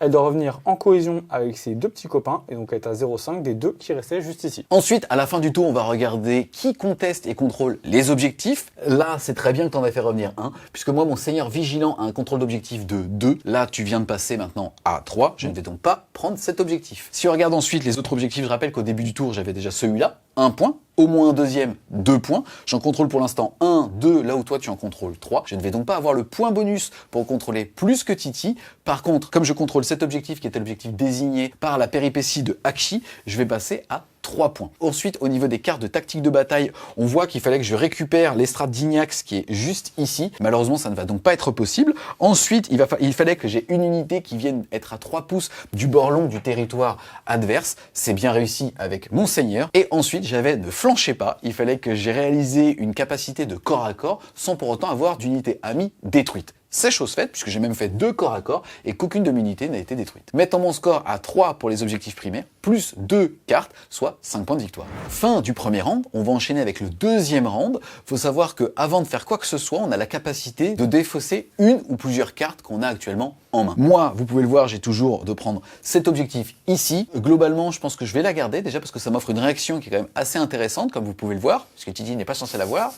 Elle doit revenir en cohésion avec ses 2 petits copains, et donc elle est à 0,5 des 2 qui restaient juste ici. Ensuite, à la fin du tour, on va regarder qui conteste et contrôle les objectifs. Là, c'est très bien que tu en aies fait revenir un, puisque moi, mon seigneur vigilant a un contrôle d'objectif de 2. Là, tu viens de passer maintenant à 3. Je ne vais donc pas prendre cet objectif. Si on regarde ensuite les autres objectifs, je rappelle qu'au début du tour, j'avais déjà celui-là, 1 point. Au moins un deuxième, 2 points. J'en contrôle pour l'instant 1, 2, là où toi tu en contrôles 3. Je ne vais donc pas avoir le point bonus pour contrôler plus que Titi. Par contre, comme je contrôle cet objectif qui était l'objectif désigné par la péripétie de Akshi, je vais passer à 3 points. Ensuite, au niveau des cartes de tactique de bataille, on voit qu'il fallait que je récupère l'estrade d'Ignax qui est juste ici. Malheureusement, ça ne va donc pas être possible. Ensuite, il fallait que j'ai une unité qui vienne être à 3 pouces du bord long du territoire adverse. C'est bien réussi avec mon seigneur. Et ensuite, j'avais ne flanchez pas. Il fallait que j'ai réalisé une capacité de corps à corps sans pour autant avoir d'unité amie détruite. C'est chose faite, puisque j'ai même fait 2 corps à corps et qu'aucune de mes unités n'a été détruite. Mettant mon score à 3 pour les objectifs primaires, plus 2 cartes, soit 5 points de victoire. Fin du premier round, on va enchaîner avec le deuxième round. Faut savoir que avant de faire quoi que ce soit, on a la capacité de défausser une ou plusieurs cartes qu'on a actuellement en main. Moi, vous pouvez le voir, j'ai toujours de prendre cet objectif ici. Globalement, je pense que je vais la garder, déjà parce que ça m'offre une réaction qui est quand même assez intéressante, comme vous pouvez le voir, puisque Titi n'est pas censé l'avoir.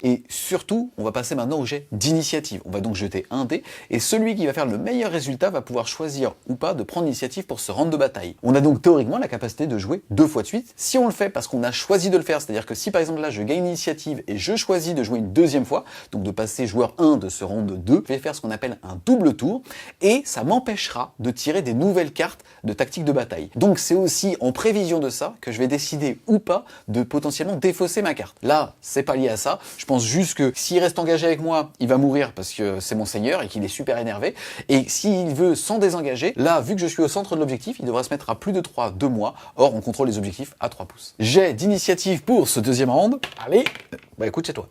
Et surtout, on va passer maintenant au jet d'initiative. On va donc jeter un dé, et celui qui va faire le meilleur résultat va pouvoir choisir ou pas de prendre l'initiative pour ce round de bataille. On a donc théoriquement la capacité de jouer 2 fois de suite, si on le fait parce qu'on a choisi de le faire, c'est-à-dire que si par exemple là je gagne l'initiative et je choisis de jouer une deuxième fois, donc de passer joueur 1 de ce round 2, je vais faire ce qu'on appelle un double tour, et ça m'empêchera de tirer des nouvelles cartes de tactique de bataille. Donc c'est aussi en prévision de ça que je vais décider ou pas de potentiellement défausser ma carte. Là, c'est pas lié à ça, je pense juste que s'il reste engagé avec moi, il va mourir parce que c'est mon seigneur et qu'il est super énervé, et s'il veut s'en désengager, là, vu que je suis au centre de l'objectif, il devrait se mettre à plus de 3 de moi, or on contrôle les objectifs à 3 pouces. Jet d'initiative pour ce deuxième round. Allez. Bah écoute, c'est toi.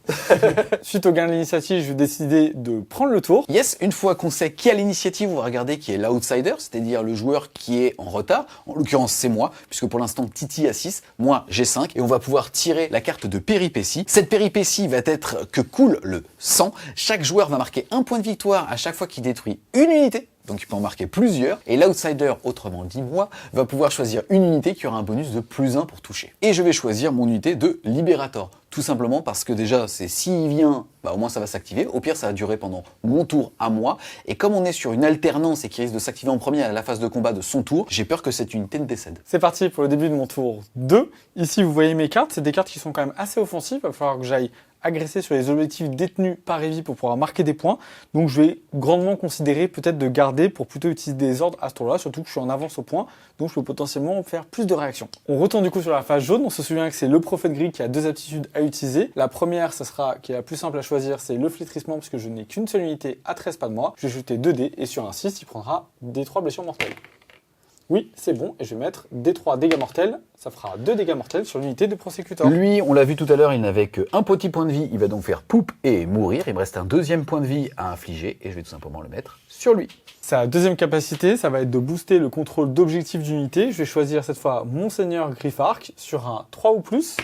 Suite au gain de l'initiative, je vais décider de prendre le tour. Yes, une fois qu'on sait qui a l'initiative, on va regarder qui est l'outsider, c'est-à-dire le joueur qui est en retard. En l'occurrence, c'est moi, puisque pour l'instant, Titi a 6, moi j'ai 5, et on va pouvoir tirer la carte de péripétie. Cette péripétie va être que coule le sang. Chaque joueur va marquer un point de victoire à chaque fois qu'il détruit une unité. donc tu peux en marquer plusieurs, et l'outsider, autrement dit moi, va pouvoir choisir une unité qui aura un bonus de +1 pour toucher. Et je vais choisir mon unité de Liberator, tout simplement parce que déjà, c'est s'il vient, bah, au moins ça va s'activer, au pire ça va durer pendant mon tour à moi, et comme on est sur une alternance et qui risque de s'activer en premier à la phase de combat de son tour, j'ai peur que cette unité ne décède. C'est parti pour le début de mon tour 2. Ici, vous voyez mes cartes, c'est des cartes qui sont quand même assez offensives, il va falloir que j'aille agresser sur les objectifs détenus par Evie pour pouvoir marquer des points. Donc je vais grandement considérer peut-être de garder pour plutôt utiliser des ordres à ce tour-là, surtout que je suis en avance au point, donc je peux potentiellement faire plus de réactions. On retourne du coup sur la phase jaune, on se souvient que c'est le prophète gris qui a 2 aptitudes à utiliser. La première, ça sera, qui est la plus simple à choisir, c'est le flétrissement, parce que je n'ai qu'une seule unité à 13 pas de moi. Je vais jeter 2 dés, et sur un 6, il prendra des 3 blessures mortelles. Oui, c'est bon, et je vais mettre D3 dégâts mortels, ça fera 2 dégâts mortels sur l'unité de Prosecutor. Lui, on l'a vu tout à l'heure, il n'avait qu'un petit point de vie, il va donc faire poup et mourir, il me reste un deuxième point de vie à infliger, et je vais tout simplement le mettre sur lui. Sa deuxième capacité, ça va être de booster le contrôle d'objectifs d'unité. Je vais choisir cette fois Monseigneur Griffark sur un 3 ou plus.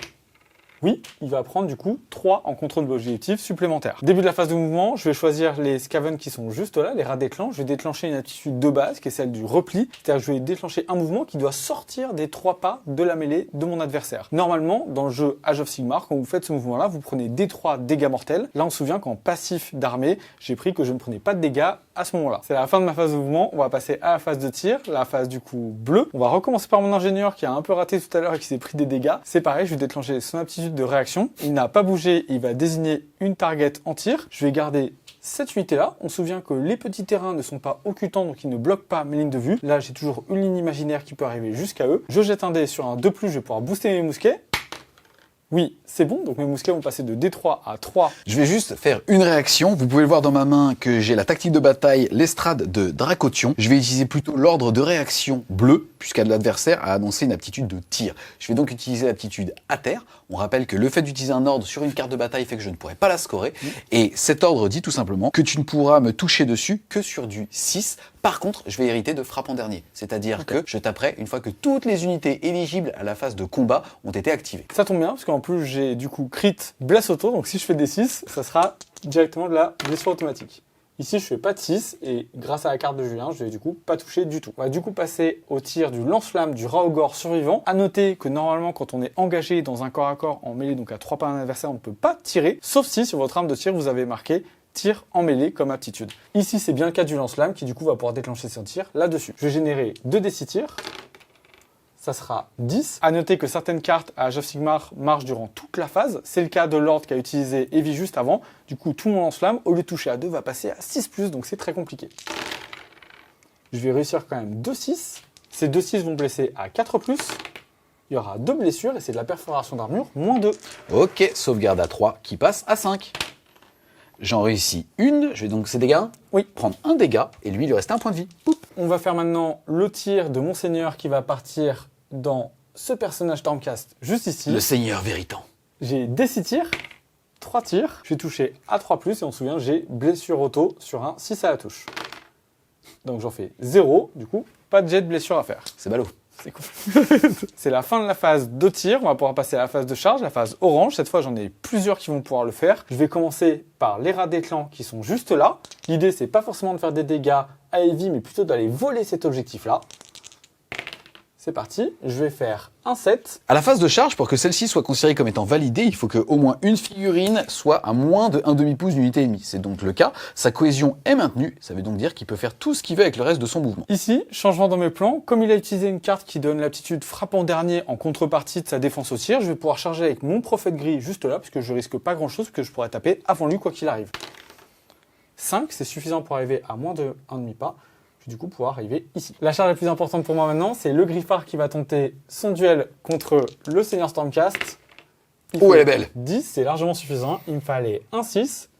Oui, il va prendre du coup 3 en contrôle d'objectif supplémentaire. Début de la phase de mouvement, je vais choisir les Skaven qui sont juste là, les rats des clans. Je vais déclencher une aptitude de base qui est celle du repli. C'est-à-dire que je vais déclencher un mouvement qui doit sortir des 3 pas de la mêlée de mon adversaire. Normalement, dans le jeu Age of Sigmar, quand vous faites ce mouvement-là, vous prenez D3 dégâts mortels. Là, on se souvient qu'en passif d'armée, j'ai pris que je ne prenais pas de dégâts à ce moment-là. C'est la fin de ma phase de mouvement. On va passer à la phase de tir, la phase du coup bleue. On va recommencer par mon ingénieur qui a un peu raté tout à l'heure et qui s'est pris des dégâts. C'est pareil, je vais déclencher son aptitude de réaction. Il n'a pas bougé, il va désigner une target en tir. Je vais garder cette unité-là. On se souvient que les petits terrains ne sont pas occupants, donc ils ne bloquent pas mes lignes de vue. Là, j'ai toujours une ligne imaginaire qui peut arriver jusqu'à eux. Je jette un dé sur un 2+, je vais pouvoir booster mes mousquets. Oui, c'est bon, donc mes mousquets vont passer de D3 à 3. Je vais juste faire une réaction. Vous pouvez le voir dans ma main que j'ai la tactique de bataille, l'estrade de Dracotion. Je vais utiliser plutôt l'ordre de réaction bleu, puisqu'à l'adversaire a annoncé une aptitude de tir. Je vais donc utiliser l'aptitude à terre. On rappelle que le fait d'utiliser un ordre sur une carte de bataille fait que je ne pourrai pas la scorer. Et cet ordre dit tout simplement que tu ne pourras me toucher dessus que sur du 6. Par contre, je vais hériter de frappe en dernier. C'est-à-dire que je taperai une fois que toutes les unités éligibles à la phase de combat ont été activées. Ça tombe bien, parce qu'en plus, j'ai du coup crit blesse auto, donc si je fais des 6, ça sera directement de la blessure automatique. Ici, je fais pas de 6, et grâce à la carte de Julien, je vais du coup pas toucher du tout. On va du coup passer au tir du lance-flamme du Raogor survivant. À noter que normalement, quand on est engagé dans un corps à corps en mêlée, donc à 3 pas d'un adversaire, on ne peut pas tirer, sauf si sur votre arme de tir, vous avez marqué tir en mêlée comme aptitude. Ici, c'est bien le cas du lance-flamme qui du coup va pouvoir déclencher son tir là-dessus. Je vais générer 2d6 tirs. Ça sera 10. À noter que certaines cartes à Age of Sigmar marchent durant toute la phase. C'est le cas de l'ordre qu'a utilisé Evie juste avant. Du coup, tout mon lance-flamme, au lieu de toucher à 2, va passer à 6+, donc c'est très compliqué. Je vais réussir quand même 2-6. Ces 2-6 vont blesser à 4+. Il y aura 2 blessures et c'est de la perforation d'armure, -2. Ok, sauvegarde à 3 qui passe à 5. J'en réussis une, je vais donc ces dégâts. Oui. Prendre un dégât et lui, il lui reste un point de vie. Poup. On va faire maintenant le tir de Monseigneur qui va partir dans ce personnage Stormcast juste ici. Le Seigneur Véritant. J'ai des 6 tirs, 3 tirs. Je vais toucher à 3+, et on se souvient, j'ai blessure auto sur un 6 à la touche. Donc j'en fais 0, du coup, pas de jet de blessure à faire. C'est ballot. C'est cool. C'est la fin de la phase de tir. On va pouvoir passer à la phase de charge, la phase orange. Cette fois, j'en ai plusieurs qui vont pouvoir le faire. Je vais commencer par les rats des clans qui sont juste là. L'idée, c'est pas forcément de faire des dégâts à Evie, mais plutôt d'aller voler cet objectif-là. C'est parti, je vais faire un 7. À la phase de charge, pour que celle-ci soit considérée comme étant validée, il faut qu'au moins une figurine soit à moins de 1/2 pouce d'unité ennemie. C'est donc le cas. Sa cohésion est maintenue. Ça veut donc dire qu'il peut faire tout ce qu'il veut avec le reste de son mouvement. Ici, changement dans mes plans. Comme il a utilisé une carte qui donne l'aptitude frappe en dernier en contrepartie de sa défense au tir, je vais pouvoir charger avec mon prophète gris juste là, parce que je risque pas grand-chose, parce que je pourrais taper avant lui quoi qu'il arrive. 5, c'est suffisant pour arriver à moins de 1,5 pas. Je vais du coup pouvoir arriver ici. La charge la plus importante pour moi maintenant, c'est le Griffard qui va tenter son duel contre le Seigneur Stormcast. Oh, elle est belle. 10, c'est largement suffisant. Il me fallait un 6.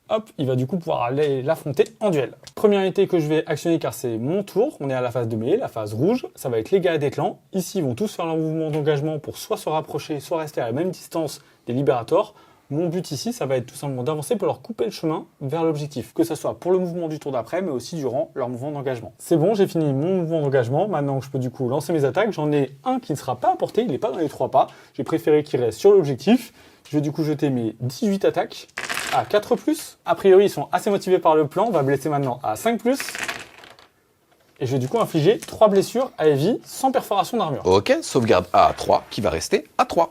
Hop, il va du coup pouvoir aller l'affronter en duel. Première unité que je vais actionner car c'est mon tour. On est à la phase de mêlée, la phase rouge. Ça va être les gars des clans. Ici, ils vont tous faire leur mouvement d'engagement pour soit se rapprocher, soit rester à la même distance des Liberators. Mon but ici, ça va être tout simplement d'avancer pour leur couper le chemin vers l'objectif, que ce soit pour le mouvement du tour d'après, mais aussi durant leur mouvement d'engagement. C'est bon, j'ai fini mon mouvement d'engagement. Maintenant, je peux du coup lancer mes attaques. J'en ai un qui ne sera pas à portée, il n'est pas dans les 3 pas. J'ai préféré qu'il reste sur l'objectif. Je vais du coup jeter mes 18 attaques à 4+. A priori, ils sont assez motivés par le plan. On va blesser maintenant à 5+. Et je vais du coup infliger 3 blessures à Evie sans perforation d'armure. Ok, sauvegarde à 3 qui va rester à 3.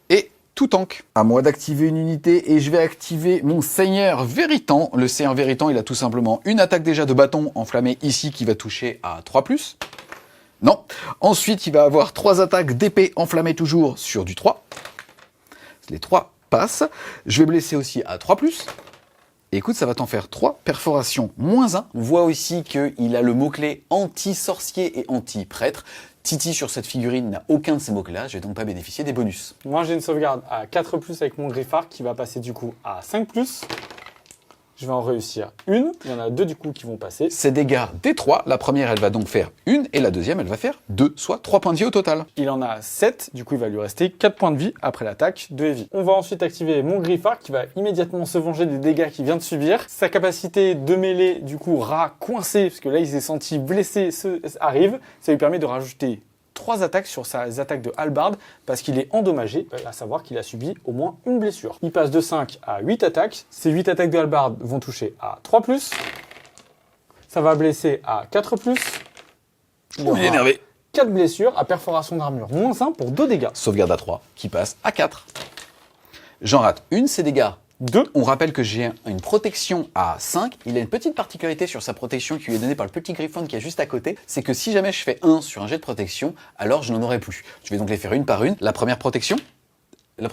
Et tout tank. À moi d'activer une unité et je vais activer mon Seigneur Véritant. Le Seigneur Véritant, il a tout simplement une attaque déjà de bâton enflammé ici qui va toucher à 3+. Non. Ensuite, il va avoir 3 attaques d'épée enflammée toujours sur du 3. Les 3 passent. Je vais blesser aussi à 3+. Et écoute, ça va t'en faire 3 perforations -1. On voit aussi qu'il a le mot-clé anti-sorcier et anti-prêtre. Titi sur cette figurine n'a aucun de ces mots-clés, je vais donc pas bénéficier des bonus. Moi j'ai une sauvegarde à 4+, avec mon griffard qui va passer du coup à 5+. Je vais en réussir une, il y en a 2 du coup qui vont passer. Ces dégâts des 3, la première elle va donc faire 1 et la deuxième elle va faire 2, soit 3 points de vie au total. Il en a 7, du coup il va lui rester 4 points de vie après l'attaque de Evie. On va ensuite activer mon griffard qui va immédiatement se venger des dégâts qu'il vient de subir. Sa capacité de mêlée du coup rat coincé, parce que là il s'est senti blessé, arrive. Ça lui permet de rajouter 3 attaques sur ses attaques de hallebarde parce qu'il est endommagé, à savoir qu'il a subi au moins une blessure. Il passe de 5 à 8 attaques. Ces 8 attaques de hallebarde vont toucher à 3+. Ça va blesser à 4+. Il est énervé. 4 blessures à perforation d'armure -1 pour 2 dégâts. Sauvegarde à 3 qui passe à 4. J'en rate une, ces dégâts 2. On rappelle que j'ai une protection à 5. Il a une petite particularité sur sa protection qui lui est donnée par le petit griffon qui est juste à côté. C'est que si jamais je fais 1 sur un jet de protection, alors je n'en aurai plus. Je vais donc les faire une par une. La première protection est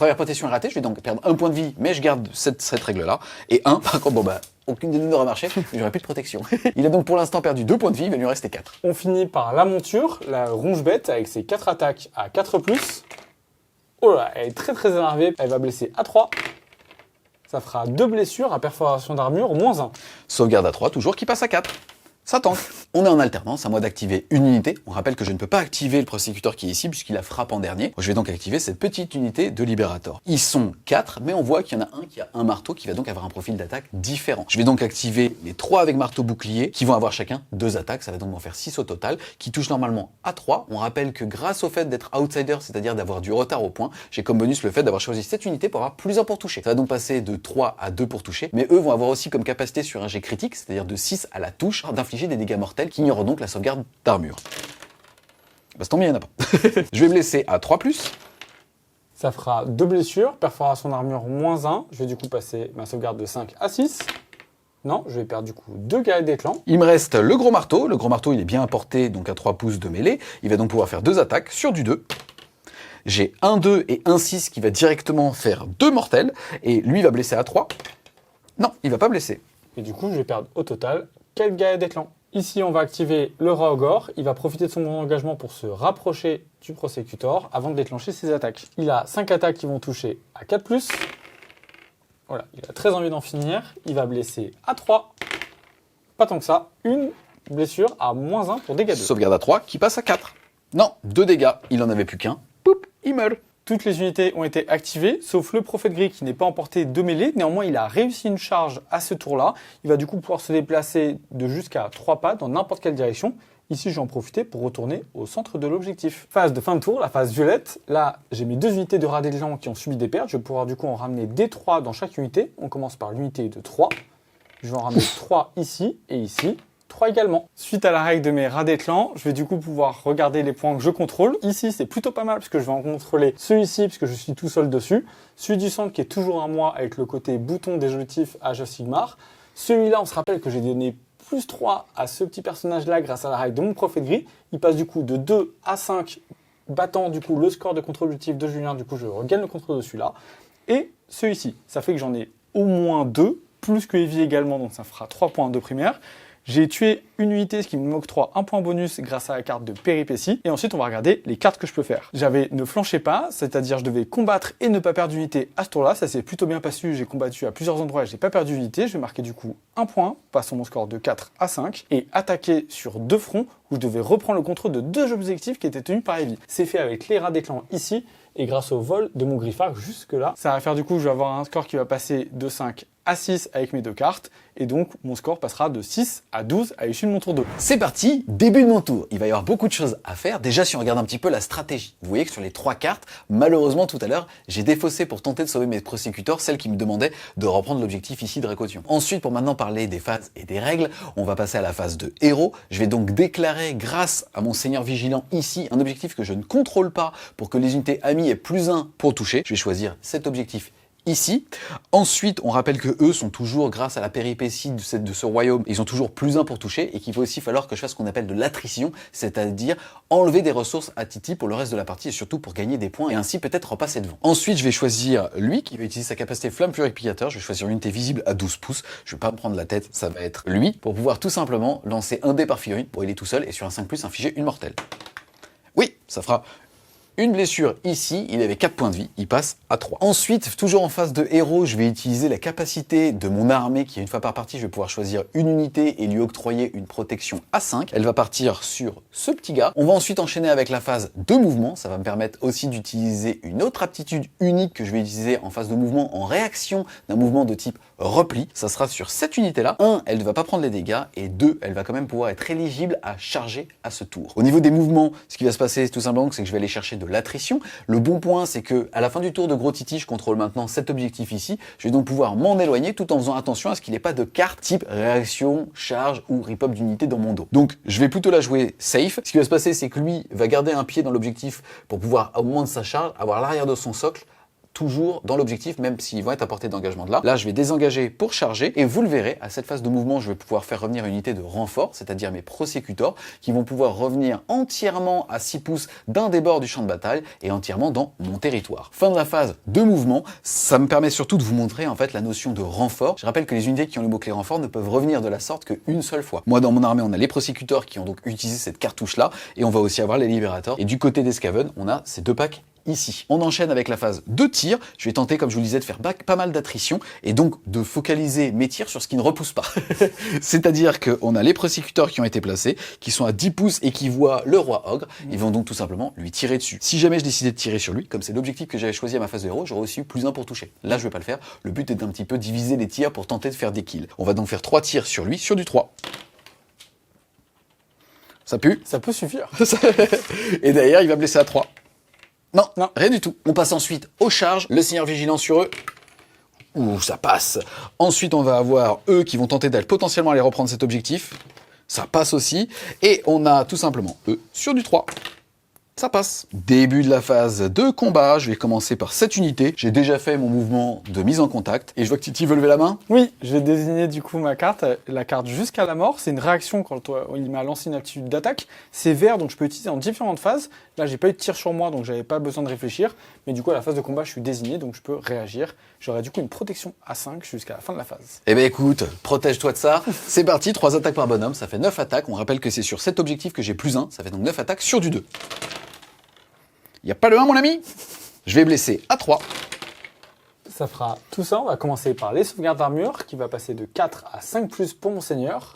ratée. Je vais donc perdre 1 point de vie, mais je garde cette règle-là. Et 1, par contre, bon bah, aucune des deux n'aura marché, mais j'aurai plus de protection. Il a donc pour l'instant perdu 2 points de vie, il va lui rester 4. On finit par la monture, la ronge bête, avec ses 4 attaques à 4+. Oh là, elle est très très énervée. Elle va blesser à 3. Ça fera 2 blessures à perforation d'armure -1. Sauvegarde à 3, toujours, qui passe à 4. Ça tank. On est en alternance, à moi d'activer une unité. On rappelle que je ne peux pas activer le prosécuteur qui est ici, puisqu'il a frappe en dernier. Je vais donc activer cette petite unité de Libérator. Ils sont 4, mais on voit qu'il y en a un qui a un marteau, qui va donc avoir un profil d'attaque différent. Je vais donc activer les 3 avec marteau bouclier, qui vont avoir chacun 2 attaques. Ça va donc m'en faire 6 au total, qui touchent normalement à 3. On rappelle que grâce au fait d'être outsider, c'est-à-dire d'avoir du retard au point, j'ai comme bonus le fait d'avoir choisi cette unité pour avoir +1 pour toucher. Ça va donc passer de 3 à 2 pour toucher, mais eux vont avoir aussi comme capacité sur un jet critique, c'est-à-dire de 6 à la touche, d'infliger des dégâts mortels qui ignorent donc la sauvegarde d'armure. Bah, c'est tant mieux, il n'y en a pas. Je vais blesser à 3+. Ça fera 2 blessures, perforation d'armure -1. Je vais du coup passer ma sauvegarde de 5 à 6. Non, je vais perdre du coup 2 guerriers d'éclan. Il me reste le gros marteau. Le gros marteau, il est bien apporté, donc à 3 pouces de mêlée. Il va donc pouvoir faire 2 attaques sur du 2. J'ai un 2 et un 6 qui va directement faire 2 mortels. Et lui va blesser à 3. Non, il va pas blesser. Et du coup, je vais perdre au total 4 guerriers d'éclan. Ici, on va activer le rat ogre. Il va profiter de son bon engagement pour se rapprocher du prosécutor avant de déclencher ses attaques. Il a 5 attaques qui vont toucher à 4+. Voilà, il a très envie d'en finir. Il va blesser à 3. Pas tant que ça. Une blessure à -1 pour dégâts 2. Sauvegarde à 3 qui passe à 4. Non, 2 dégâts. Il en avait plus qu'un. Poup, il meurt. Toutes les unités ont été activées, sauf le prophète gris qui n'est pas emporté de mêlée. Néanmoins, il a réussi une charge à ce tour-là. Il va du coup pouvoir se déplacer de jusqu'à 3 pas dans n'importe quelle direction. Ici, je vais en profiter pour retourner au centre de l'objectif. Phase de fin de tour, la phase violette. Là, j'ai mes 2 unités de rat d'élan qui ont subi des pertes. Je vais pouvoir du coup en ramener des 3 dans chaque unité. On commence par l'unité de 3. Je vais en ramener 3 ici et ici. 3 également. Suite à la règle de mes rats d'éclan, je vais du coup pouvoir regarder les points que je contrôle. Ici, c'est plutôt pas mal parce que je vais en contrôler ceux ici parce que je suis tout seul dessus. Celui du centre qui est toujours à moi avec le côté bouton déjectif Age of Sigmar. Celui-là, on se rappelle que j'ai donné +3 à ce petit personnage-là grâce à la règle de mon prophète gris. Il passe du coup de 2 à 5, battant du coup le score de contrôle objectif de Julien. Du coup, je regagne le contrôle de celui-là. Et celui-ci, ça fait que j'en ai au moins 2, plus que Evie également, donc ça fera 3 points de primaire. J'ai tué une unité, ce qui m'octroie un point bonus grâce à la carte de péripétie. Et ensuite, on va regarder les cartes que je peux faire. J'avais ne flanchez pas, c'est-à-dire je devais combattre et ne pas perdre d'unité à ce tour-là. Ça s'est plutôt bien passé, j'ai combattu à plusieurs endroits et j'ai pas perdu d'unité. Je vais marquer du coup un point, passant mon score de 4 à 5. Et attaquer sur 2 fronts où je devais reprendre le contrôle de 2 objectifs qui étaient tenus par Evie. C'est fait avec les rats d'éclan ici. Et grâce au vol de mon griffard jusque-là, ça va faire du coup, je vais avoir un score qui va passer de 5 à 6 avec mes 2 cartes, et donc mon score passera de 6 à 12 à l'issue de mon tour 2. C'est parti, début de mon tour. Il va y avoir beaucoup de choses à faire. Déjà, si on regarde un petit peu la stratégie, vous voyez que sur les 3 cartes, malheureusement tout à l'heure, j'ai défaussé pour tenter de sauver mes prosecuteurs, celles qui me demandaient de reprendre l'objectif ici de Récotion. Ensuite, pour maintenant parler des phases et des règles, on va passer à la phase de héros. Je vais donc déclarer, grâce à mon seigneur vigilant ici, un objectif que je ne contrôle pas pour que les unités amies aient plus 1 pour toucher. Je vais choisir cet objectif ici. Ensuite, on rappelle que eux sont toujours, grâce à la péripétie de ce royaume, ils ont toujours plus 1 pour toucher et qu'il va aussi falloir que je fasse ce qu'on appelle de l'attrition, c'est-à-dire enlever des ressources à Titi pour le reste de la partie et surtout pour gagner des points et ainsi peut-être repasser devant. Ensuite, je vais choisir lui qui va utiliser sa capacité flamme purificateur. Je vais choisir une unité visible à 12 pouces. Je vais pas me prendre la tête, ça va être lui pour pouvoir tout simplement lancer un dé par figurine. Bon, il est tout seul et sur un 5+, infliger une mortelle. Oui, ça fera une blessure ici, il avait 4 points de vie, il passe à 3. Ensuite, toujours en phase de héros, je vais utiliser la capacité de mon armée qui, une fois par partie, je vais pouvoir choisir une unité et lui octroyer une protection à 5. Elle va partir sur ce petit gars. On va ensuite enchaîner avec la phase de mouvement. Ça va me permettre aussi d'utiliser une autre aptitude unique que je vais utiliser en phase de mouvement en réaction d'un mouvement de type repli. Ça sera sur cette unité-là. 1, elle ne va pas prendre les dégâts et 2, elle va quand même pouvoir être éligible à charger à ce tour. Au niveau des mouvements, ce qui va se passer tout simplement, c'est que je vais aller chercher de l'attrition. Le bon point, c'est que à la fin du tour de Gros Titi, je contrôle maintenant cet objectif ici. Je vais donc pouvoir m'en éloigner tout en faisant attention à ce qu'il n'y ait pas de carte type réaction, charge ou rip-up d'unité dans mon dos. Donc, je vais plutôt la jouer safe. Ce qui va se passer, c'est que lui va garder un pied dans l'objectif pour pouvoir, au moment de sa charge, avoir l'arrière de son socle toujours dans l'objectif, même s'ils vont être à portée d'engagement de là. Là, je vais désengager pour charger, et vous le verrez, à cette phase de mouvement, je vais pouvoir faire revenir une unité de renfort, c'est-à-dire mes prosecutors, qui vont pouvoir revenir entièrement à 6 pouces d'un des bords du champ de bataille, et entièrement dans mon territoire. Fin de la phase de mouvement, ça me permet surtout de vous montrer en fait la notion de renfort. Je rappelle que les unités qui ont le mot-clé renfort ne peuvent revenir de la sorte qu'une seule fois. Moi, dans mon armée, on a les prosecutors qui ont donc utilisé cette cartouche-là, et on va aussi avoir les libérateurs. Et du côté des Skaven, on a ces 2 packs ici. On enchaîne avec la phase de tir. Je vais tenter, comme je vous le disais, de faire pas mal d'attrition et donc de focaliser mes tirs sur ce qui ne repousse pas. C'est-à-dire qu'on a les prosecuteurs qui ont été placés, qui sont à 10 pouces et qui voient le roi ogre. Ils vont donc tout simplement lui tirer dessus. Si jamais je décidais de tirer sur lui, comme c'est l'objectif que j'avais choisi à ma phase de héros, j'aurais aussi eu plus 1 pour toucher. Là, je vais pas le faire. Le but est d'un petit peu diviser les tirs pour tenter de faire des kills. On va donc faire 3 tirs sur lui, sur du 3. Ça pue. Ça peut suffire. Et derrière, il va blesser à 3. Non, rien du tout. On passe ensuite aux charges. Le seigneur vigilant sur eux. Ouh, ça passe. Ensuite, on va avoir eux qui vont tenter d'aller potentiellement aller reprendre cet objectif. Ça passe aussi. Et on a tout simplement eux sur du 3. Ça passe. Début de la phase de combat, je vais commencer par cette unité. J'ai déjà fait mon mouvement de mise en contact. Et je vois que Titi veut lever la main. Oui, je vais désigner du coup ma carte, la carte jusqu'à la mort. C'est une réaction quand il m'a lancé une aptitude d'attaque. C'est vert, donc je peux utiliser en différentes phases. Là, j'ai pas eu de tir sur moi, donc j'avais pas besoin de réfléchir. Mais du coup, à la phase de combat, je suis désigné, donc je peux réagir. J'aurai du coup une protection à 5 jusqu'à la fin de la phase. Eh ben écoute, protège-toi de ça. C'est parti, 3 attaques par bonhomme, ça fait 9 attaques. On rappelle que c'est sur cet objectif que j'ai plus 1. Ça fait donc 9 attaques sur du 2. Y a pas le 1, mon ami? Je vais blesser à 3. Ça fera tout ça. On va commencer par les sauvegardes d'armure, qui va passer de 4 à 5+ pour mon seigneur.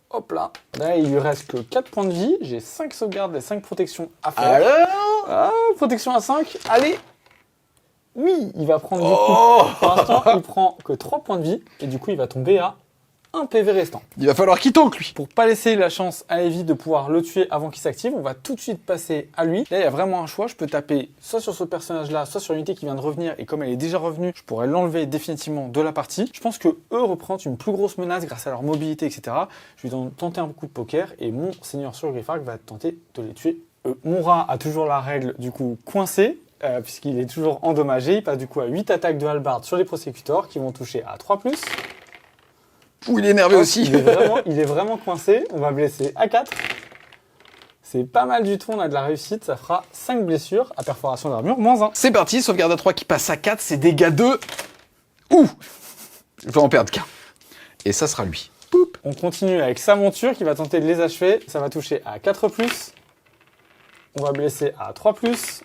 Hop là. Là, il lui reste que 4 points de vie. J'ai 5 sauvegardes et 5 protections à faire. Alors protection à 5. Allez. Oui, il va prendre du coup. Pour l'instant, il prend que 3 points de vie. Et du coup, il va tomber à 1 PV restant. Il va falloir qu'il tank, lui. Pour pas laisser la chance à Evie de pouvoir le tuer avant qu'il s'active, on va tout de suite passer à lui. Là, il y a vraiment un choix. Je peux taper soit sur ce personnage-là, soit sur l'unité qui vient de revenir. Et comme elle est déjà revenue, je pourrais l'enlever définitivement de la partie. Je pense que eux représentent une plus grosse menace grâce à leur mobilité, etc. Je vais donc tenter un coup de poker et mon seigneur sur Griffark va tenter de les tuer eux. Mon rat a toujours la règle du coup coincée. Puisqu'il est toujours endommagé. Il passe du coup à 8 attaques de hallebarde sur les prosecutors qui vont toucher à 3+. Ouh, il est énervé aussi. Il est vraiment coincé. On va blesser à 4. C'est pas mal du tout. On a de la réussite. Ça fera 5 blessures à perforation d'armure, -1. C'est parti, sauvegarde à 3 qui passe à 4. C'est dégâts 2. Ouh, je vais en perdre qu'un. Et ça sera lui. Poup. On continue avec sa monture qui va tenter de les achever. Ça va toucher à 4+. On va blesser à 3+.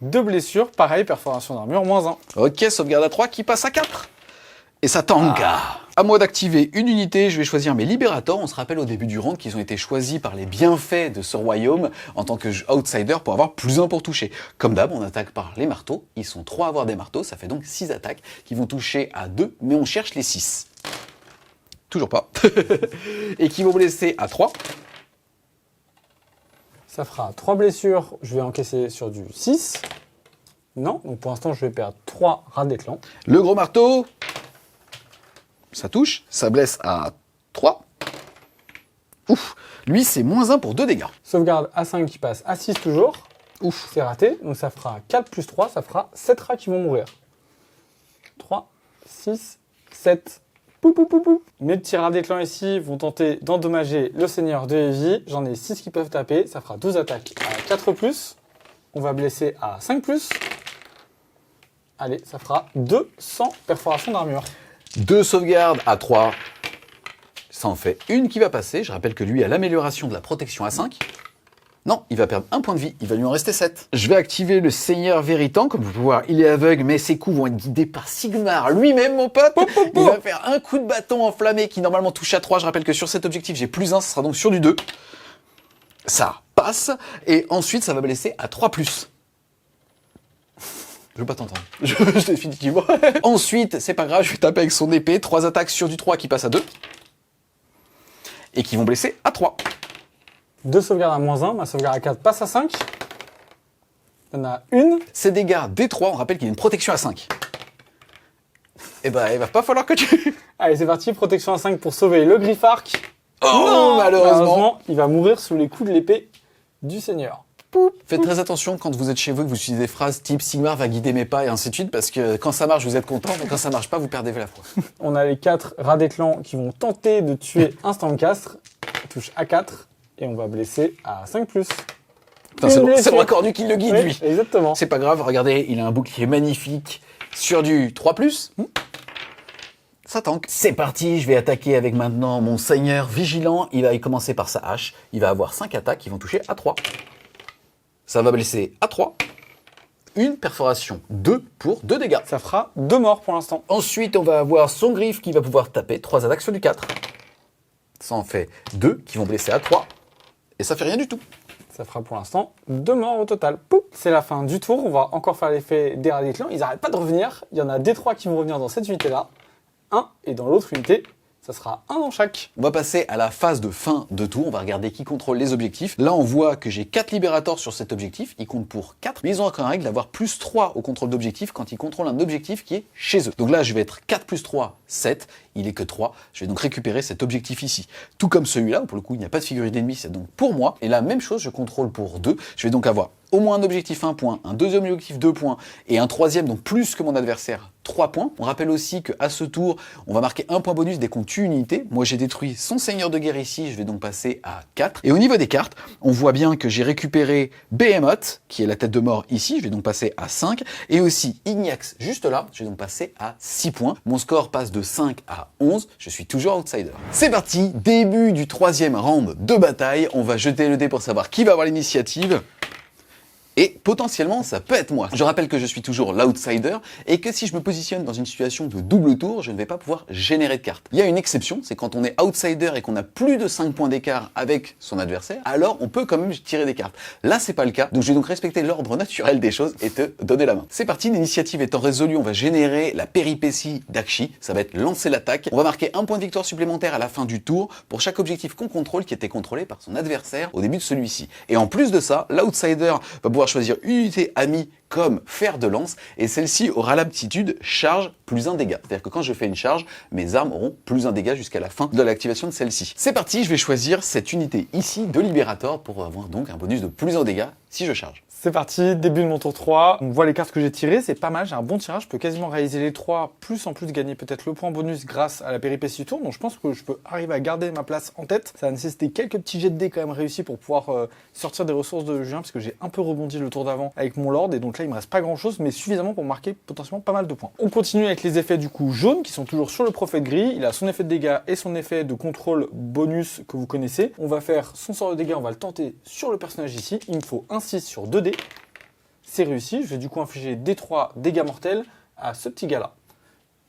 2 blessures. Pareil, perforation d'armure, -1. Ok, sauvegarde à 3 qui passe à 4. Et ça tanga. À moi d'activer une unité, je vais choisir mes libérateurs. On se rappelle au début du round qu'ils ont été choisis par les bienfaits de ce royaume en tant que outsider pour avoir plus 1 pour toucher. Comme d'hab, on attaque par les marteaux. Ils sont 3 à avoir des marteaux, ça fait donc 6 attaques qui vont toucher à 2, mais on cherche les 6. Toujours pas. Et qui vont blesser à 3. Ça fera 3 blessures, je vais encaisser sur du 6. Non, donc pour l'instant, je vais perdre 3 rats d'éclan. Le gros marteau, ça touche, ça blesse à 3. Ouf, lui c'est moins 1 pour 2 dégâts. Sauvegarde à 5 qui passe à 6 toujours. Ouf. C'est raté, donc ça fera 4 plus 3, ça fera 7 rats qui vont mourir. 3, 6, 7. Pou, pou, pou, pou. Mes petits rats d'éclan ici vont tenter d'endommager le seigneur de Heavy. J'en ai 6 qui peuvent taper, ça fera 12 attaques à 4 plus. On va blesser à 5 plus. Allez, ça fera 200 perforations d'armure. 2 sauvegardes à 3. Ça en fait une qui va passer. Je rappelle que lui a l'amélioration de la protection à 5. Non, il va perdre 1 point de vie, il va lui en rester 7. Je vais activer le Seigneur Véritant, comme vous pouvez voir, il est aveugle, mais ses coups vont être guidés par Sigmar lui-même, mon pote. Il va faire un coup de bâton enflammé qui normalement touche à 3. Je rappelle que sur cet objectif, j'ai plus 1, ce sera donc sur du 2. Ça passe, et ensuite ça va blesser à 3+. Je veux pas t'entendre. Je définitivement. Ensuite, c'est pas grave, je vais taper avec son épée, 3 attaques sur du 3 qui passent à 2. Et qui vont blesser à 3. 2 sauvegardes à moins 1, ma sauvegarde à 4 passe à 5. Il y en a une. Ces dégâts D3, on rappelle qu'il y a une protection à 5. Eh ben, il va pas falloir que tu... Allez, c'est parti, protection à 5 pour sauver le Griffark. Oh, non, malheureusement. Il va mourir sous les coups de l'épée du Seigneur. Faites très attention quand vous êtes chez vous, que vous utilisez des phrases type Sigmar va guider mes pas et ainsi de suite, parce que quand ça marche, vous êtes content, mais quand ça marche pas, vous perdez la foi. On a les 4 rats d'éclan qui vont tenter de tuer Instant Castre. Touche à 4 et on va blesser à 5+. Putain, c'est le record du qui le guide, oui, lui. Exactement. C'est pas grave, regardez, il a un bouclier magnifique sur du 3+. Ça tank. C'est parti, je vais attaquer avec maintenant mon Seigneur Vigilant. Il va y commencer par sa hache. Il va avoir 5 attaques qui vont toucher à 3. Ça va blesser à 3. Une perforation, 2 pour 2 dégâts. Ça fera 2 morts pour l'instant. Ensuite, on va avoir son griffe qui va pouvoir taper 3 attaques sur du 4. Ça en fait 2 qui vont blesser à 3. Et ça fait rien du tout. Ça fera pour l'instant 2 morts au total. Poup, c'est la fin du tour. On va encore faire l'effet des rats d'éclan. Ils n'arrêtent pas de revenir. Il y en a des 3 qui vont revenir dans cette unité-là. 1 et dans l'autre unité, ça sera 1 dans chaque. On va passer à la phase de fin de tour. On va regarder qui contrôle les objectifs. Là, on voit que j'ai 4 libérateurs sur cet objectif. Ils comptent pour 4. Mais ils ont encore la règle d'avoir plus 3 au contrôle d'objectif quand ils contrôlent un objectif qui est chez eux. Donc là, je vais être 4 plus 3, 7. Il est que 3. Je vais donc récupérer cet objectif ici. Tout comme celui-là, où pour le coup, il n'y a pas de figurine ennemie. C'est donc pour moi. Et la même chose, je contrôle pour 2. Je vais donc avoir au moins un objectif 1 point, un deuxième objectif 2 points et un troisième, donc plus que mon adversaire, 3 points. On rappelle aussi qu'à ce tour, on va marquer un point bonus dès qu'on tue une unité. Moi, j'ai détruit son seigneur de guerre ici, je vais donc passer à 4. Et au niveau des cartes, on voit bien que j'ai récupéré Behemoth, qui est la tête de mort ici, je vais donc passer à 5. Et aussi Ignax, juste là, je vais donc passer à 6 points. Mon score passe de 5 à 11, je suis toujours outsider. C'est parti, début du 3e round de bataille. On va jeter le dé pour savoir qui va avoir l'initiative. Et potentiellement, ça peut être moi. Je rappelle que je suis toujours l'outsider et que si je me positionne dans une situation de double tour, je ne vais pas pouvoir générer de cartes. Il y a une exception, c'est quand on est outsider et qu'on a plus de 5 points d'écart avec son adversaire, alors on peut quand même tirer des cartes. Là, c'est pas le cas, donc je vais donc respecter l'ordre naturel des choses et te donner la main. C'est parti, l'initiative étant résolue, on va générer la péripétie d'Akshi. Ça va être lancer l'attaque. On va marquer un point de victoire supplémentaire à la fin du tour pour chaque objectif qu'on contrôle qui était contrôlé par son adversaire au début de celui-ci. Et en plus de ça, l'outsider va pouvoir choisir une unité amie comme fer de lance et celle-ci aura l'aptitude charge plus 1 dégât. C'est-à-dire que quand je fais une charge, mes armes auront plus 1 dégât jusqu'à la fin de l'activation de celle-ci. C'est parti, je vais choisir cette unité ici de Libérator pour avoir donc un bonus de plus 1 dégât si je charge. C'est parti, début de mon tour 3. On voit les cartes que j'ai tirées, c'est pas mal, j'ai un bon tirage, je peux quasiment réaliser les 3, plus en plus gagner peut-être le point bonus grâce à la péripétie du tour. Donc je pense que je peux arriver à garder ma place en tête. Ça va nécessiter quelques petits jets de dés quand même réussis pour pouvoir sortir des ressources de juin, parce que j'ai un peu rebondi le tour d'avant avec mon lord, et donc là il me reste pas grand chose, mais suffisamment pour marquer potentiellement pas mal de points. On continue avec les effets du coup jaunes, qui sont toujours sur le prophète gris. Il a son effet de dégâts et son effet de contrôle bonus que vous connaissez. On va faire son sort de dégâts, on va le tenter sur le personnage ici. Il me faut un 6 sur 2 dés. C'est réussi, je vais du coup infliger D3 dégâts mortels à ce petit gars-là.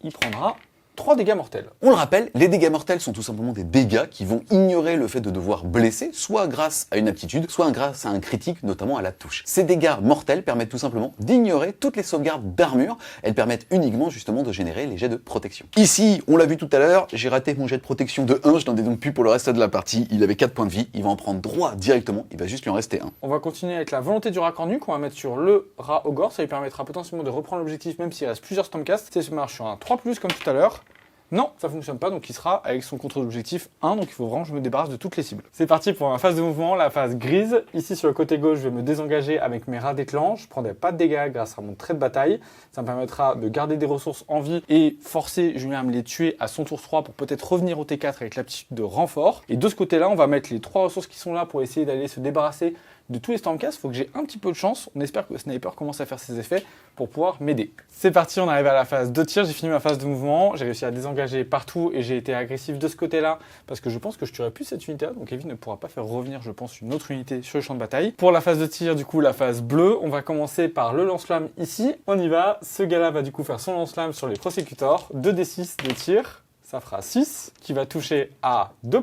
Il prendra 3 dégâts mortels. On le rappelle, les dégâts mortels sont tout simplement des dégâts qui vont ignorer le fait de devoir blesser, soit grâce à une aptitude, soit grâce à un critique, notamment à la touche. Ces dégâts mortels permettent tout simplement d'ignorer toutes les sauvegardes d'armure. Elles permettent uniquement justement de générer les jets de protection. Ici, on l'a vu tout à l'heure, j'ai raté mon jet de protection de 1, je n'en ai donc plus pour le reste de la partie. Il avait 4 points de vie, il va en prendre droit directement, il va juste lui en rester 1. On va continuer avec la volonté du Racornu qu'on va mettre sur le rat Ogre. Ça lui permettra potentiellement de reprendre l'objectif même s'il reste plusieurs Stormcast. C'est ce marche sur un 3+, comme tout à l'heure. Non, ça fonctionne pas, donc il sera avec son contrôle d'objectif 1, donc il faut vraiment que je me débarrasse de toutes les cibles. C'est parti pour ma phase de mouvement, la phase grise. Ici sur le côté gauche, je vais me désengager avec mes rats d'éclan. Je prendrai pas de dégâts grâce à mon trait de bataille. Ça me permettra de garder des ressources en vie et forcer Julien à me les tuer à son tour 3 pour peut-être revenir au T4 avec l'aptitude de renfort. Et de ce côté-là, on va mettre les 3 ressources qui sont là pour essayer d'aller se débarrasser de tous les Stormcast. Il faut que j'ai un petit peu de chance. On espère que le sniper commence à faire ses effets pour pouvoir m'aider. C'est parti, on arrive à la phase de tir. J'ai fini ma phase de mouvement. J'ai réussi à désengager partout et j'ai été agressif de ce côté-là parce que je pense que je tuerai plus cette unité-là. Donc Evie ne pourra pas faire revenir, je pense, une autre unité sur le champ de bataille. Pour la phase de tir, du coup, la phase bleue, on va commencer par le lance-flamme ici. On y va. Ce gars-là va du coup faire son lance-flamme sur les prosecutors. 2d6 de tir. Ça fera 6 qui va toucher à 2+.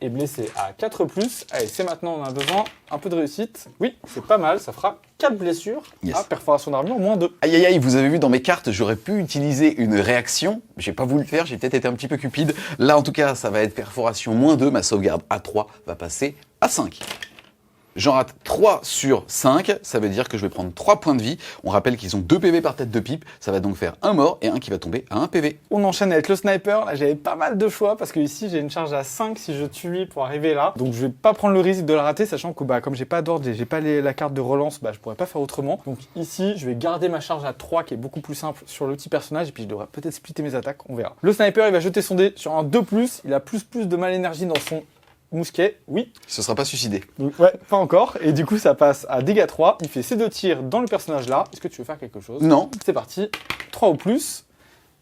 Et blessé à 4+. Allez, c'est maintenant, on a besoin un peu de réussite. Oui, c'est pas mal, ça fera 4 blessures à perforation d'armure, -2. Aïe aïe aïe, vous avez vu dans mes cartes, j'aurais pu utiliser une réaction. J'ai pas voulu le faire, j'ai peut-être été un petit peu cupide. Là, en tout cas, ça va être perforation -2. Ma sauvegarde à 3 va passer à 5. J'en rate 3 sur 5, ça veut dire que je vais prendre 3 points de vie. On rappelle qu'ils ont 2 PV par tête de pipe, ça va donc faire un mort et un qui va tomber à 1 PV. On enchaîne avec le sniper, là j'avais pas mal de choix parce que ici j'ai une charge à 5 si je tue lui pour arriver là. Donc je vais pas prendre le risque de la rater, sachant que comme j'ai pas d'ordre et j'ai pas la carte de relance, je pourrais pas faire autrement. Donc ici je vais garder ma charge à 3 qui est beaucoup plus simple sur le petit personnage et puis je devrais peut-être splitter mes attaques, on verra. Le sniper il va jeter son dé sur un 2+, il a plus de mal énergie dans son mousquet, oui. Il se sera pas suicidé. Donc, ouais, pas encore. Et du coup, ça passe à dégâts 3. Il fait ses 2 tirs dans le personnage là. Est-ce que tu veux faire quelque chose? Non. C'est parti. 3 ou plus.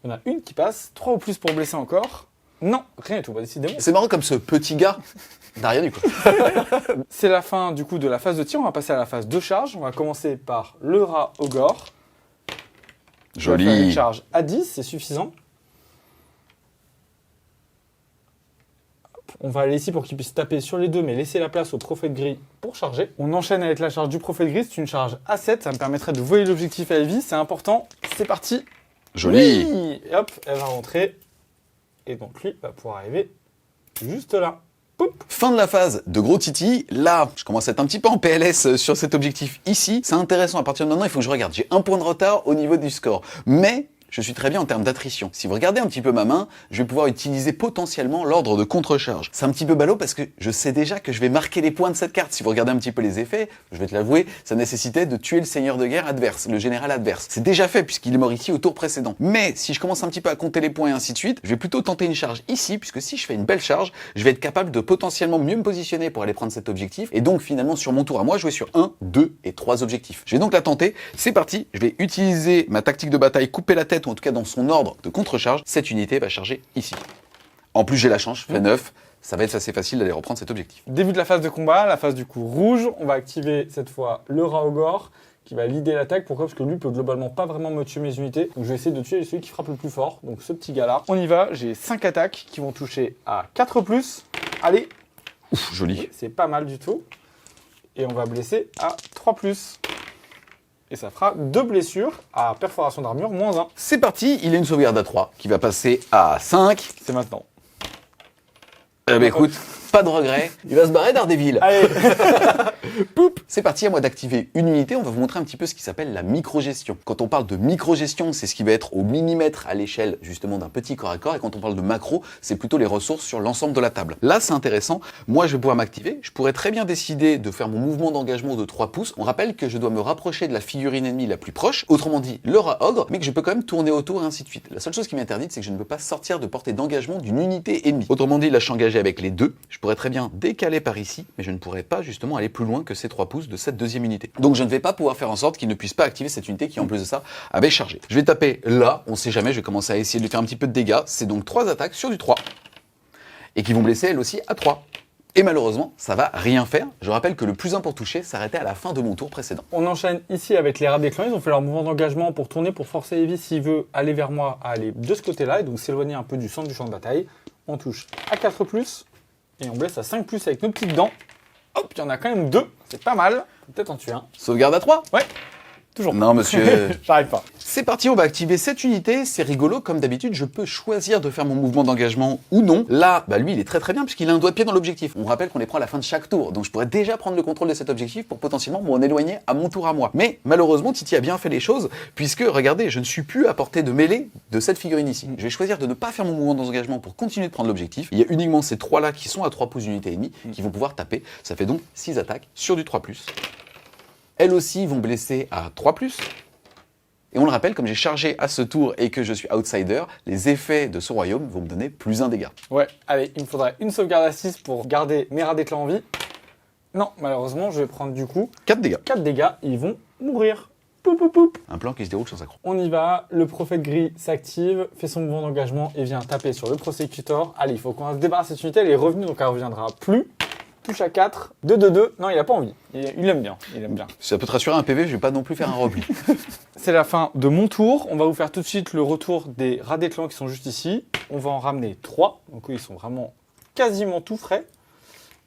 Il y en a une qui passe. 3 ou plus pour blesser encore. Non, rien du tout. Décidément. C'est marrant comme ce petit gars n'a rien du coup. C'est la fin du coup de la phase de tir. On va passer à la phase de charge. On va commencer par le rat Ogre. Joli. On va faire une charge à 10, c'est suffisant. On va aller ici pour qu'il puisse taper sur les deux, mais laisser la place au prophète gris pour charger. On enchaîne avec la charge du prophète gris, c'est une charge à 7, ça me permettrait de voler l'objectif à Evie, c'est important. C'est parti. Joli. Oui. Et hop, elle va rentrer. Et donc lui va pouvoir arriver juste là. Poup. Fin de la phase de gros titi. Là, je commence à être un petit peu en PLS sur cet objectif ici. C'est intéressant, à partir de maintenant, il faut que je regarde. J'ai un point de retard au niveau du score. Mais je suis très bien en termes d'attrition. Si vous regardez un petit peu ma main, je vais pouvoir utiliser potentiellement l'ordre de contre-charge. C'est un petit peu ballot parce que je sais déjà que je vais marquer les points de cette carte. Si vous regardez un petit peu les effets, je vais te l'avouer, ça nécessitait de tuer le seigneur de guerre adverse, le général adverse. C'est déjà fait puisqu'il est mort ici au tour précédent. Mais si je commence un petit peu à compter les points et ainsi de suite, je vais plutôt tenter une charge ici, puisque si je fais une belle charge, je vais être capable de potentiellement mieux me positionner pour aller prendre cet objectif et donc finalement sur mon tour à moi jouer sur 1, 2 et 3 objectifs. Je vais donc la tenter. C'est parti, je vais utiliser ma tactique de bataille, couper la tête ou en tout cas dans son ordre de contre-charge. Cette unité va charger ici. En plus j'ai la chance, je fais 9. Ça va être assez facile d'aller reprendre cet objectif. Début de la phase de combat, la phase du coup rouge. On va activer cette fois le rat Ogre qui va leader l'attaque. Pourquoi? Parce que lui peut globalement pas vraiment me tuer mes unités. Donc je vais essayer de tuer celui qui frappe le plus fort. Donc ce petit gars là. On y va, j'ai 5 attaques qui vont toucher à 4+. Allez. Ouf, joli. C'est pas mal du tout. Et on va blesser à 3+. Et ça fera 2 blessures à perforation d'armure -1. C'est parti, il a une sauvegarde à 3 qui va passer à 5. C'est maintenant. Eh ben écoute, pas de regret, il va se barrer Daredevil. Allez. Poup. C'est parti, à moi d'activer une unité. On va vous montrer un petit peu ce qui s'appelle la micro-gestion. Quand on parle de micro-gestion, c'est ce qui va être au millimètre à l'échelle justement d'un petit corps à corps. Et quand on parle de macro, c'est plutôt les ressources sur l'ensemble de la table. Là, c'est intéressant. Moi, je vais pouvoir m'activer. Je pourrais très bien décider de faire mon mouvement d'engagement de 3 pouces. On rappelle que je dois me rapprocher de la figurine ennemie la plus proche, autrement dit le rat ogre, mais que je peux quand même tourner autour et ainsi de suite. La seule chose qui m'est interdite, c'est que je ne peux pas sortir de portée d'engagement d'une unité ennemie. Autrement dit, là, je suis engagé avec les deux. Je pourrais très bien décaler par ici, mais je ne pourrais pas justement aller plus loin que ces 3 pouces de cette deuxième unité. Donc je ne vais pas pouvoir faire en sorte qu'il ne puisse pas activer cette unité qui en plus de ça avait chargé. Je vais taper là, on sait jamais, je vais commencer à essayer de lui faire un petit peu de dégâts. C'est donc 3 attaques sur du 3 et qui vont blesser elles aussi à 3. Et malheureusement, ça va rien faire. Je rappelle que le plus 1 pour toucher s'arrêtait à la fin de mon tour précédent. On enchaîne ici avec les rats des clans. Ils ont fait leur mouvement d'engagement pour tourner, pour forcer Heavy s'il veut aller vers moi, à aller de ce côté-là, et donc s'éloigner un peu du centre du champ de bataille. On touche à 4+, et on blesse à 5+, avec nos petites dents. Hop, il y en a quand même 2, c'est pas mal. Peut-être en tuer un. Sauvegarde à 3? Ouais, toujours. Non, monsieur. J'arrive pas. C'est parti, on va activer cette unité. C'est rigolo, comme d'habitude, je peux choisir de faire mon mouvement d'engagement ou non. Là, lui, il est très très bien puisqu'il a un doigt de pied dans l'objectif. On rappelle qu'on les prend à la fin de chaque tour, donc je pourrais déjà prendre le contrôle de cet objectif pour potentiellement m'en éloigner à mon tour à moi. Mais malheureusement, Titi a bien fait les choses puisque, regardez, je ne suis plus à portée de mêlée de cette figurine ici. Je vais choisir de ne pas faire mon mouvement d'engagement pour continuer de prendre l'objectif. Il y a uniquement ces 3 là qui sont à 3 pouces d'unité ennemie qui vont pouvoir taper. Ça fait donc 6 attaques sur du 3+. Elles aussi vont blesser à 3+. Et on le rappelle, comme j'ai chargé à ce tour et que je suis outsider, les effets de ce royaume vont me donner plus 1 dégât. Ouais, allez, il me faudrait une sauvegarde à 6 pour garder mes rats des clans en vie. Non, malheureusement, je vais prendre du coup 4 dégâts. 4 dégâts, ils vont mourir. Poup, poup, poup. Un plan qui se déroule sur sa croix. On y va, le prophète gris s'active, fait son mouvement d'engagement et vient taper sur le prosecutor. Allez, il faut qu'on se débarrasse de cette unité, elle est revenue donc elle ne reviendra plus. Touche à 4, 2-2-2. Non, il a pas envie. Il aime bien, il aime bien. Si ça peut te rassurer un PV, je vais pas non plus faire un repli. C'est la fin de mon tour. On va vous faire tout de suite le retour des rats des clans qui sont juste ici. On va en ramener 3. Donc eux, ils sont vraiment quasiment tout frais.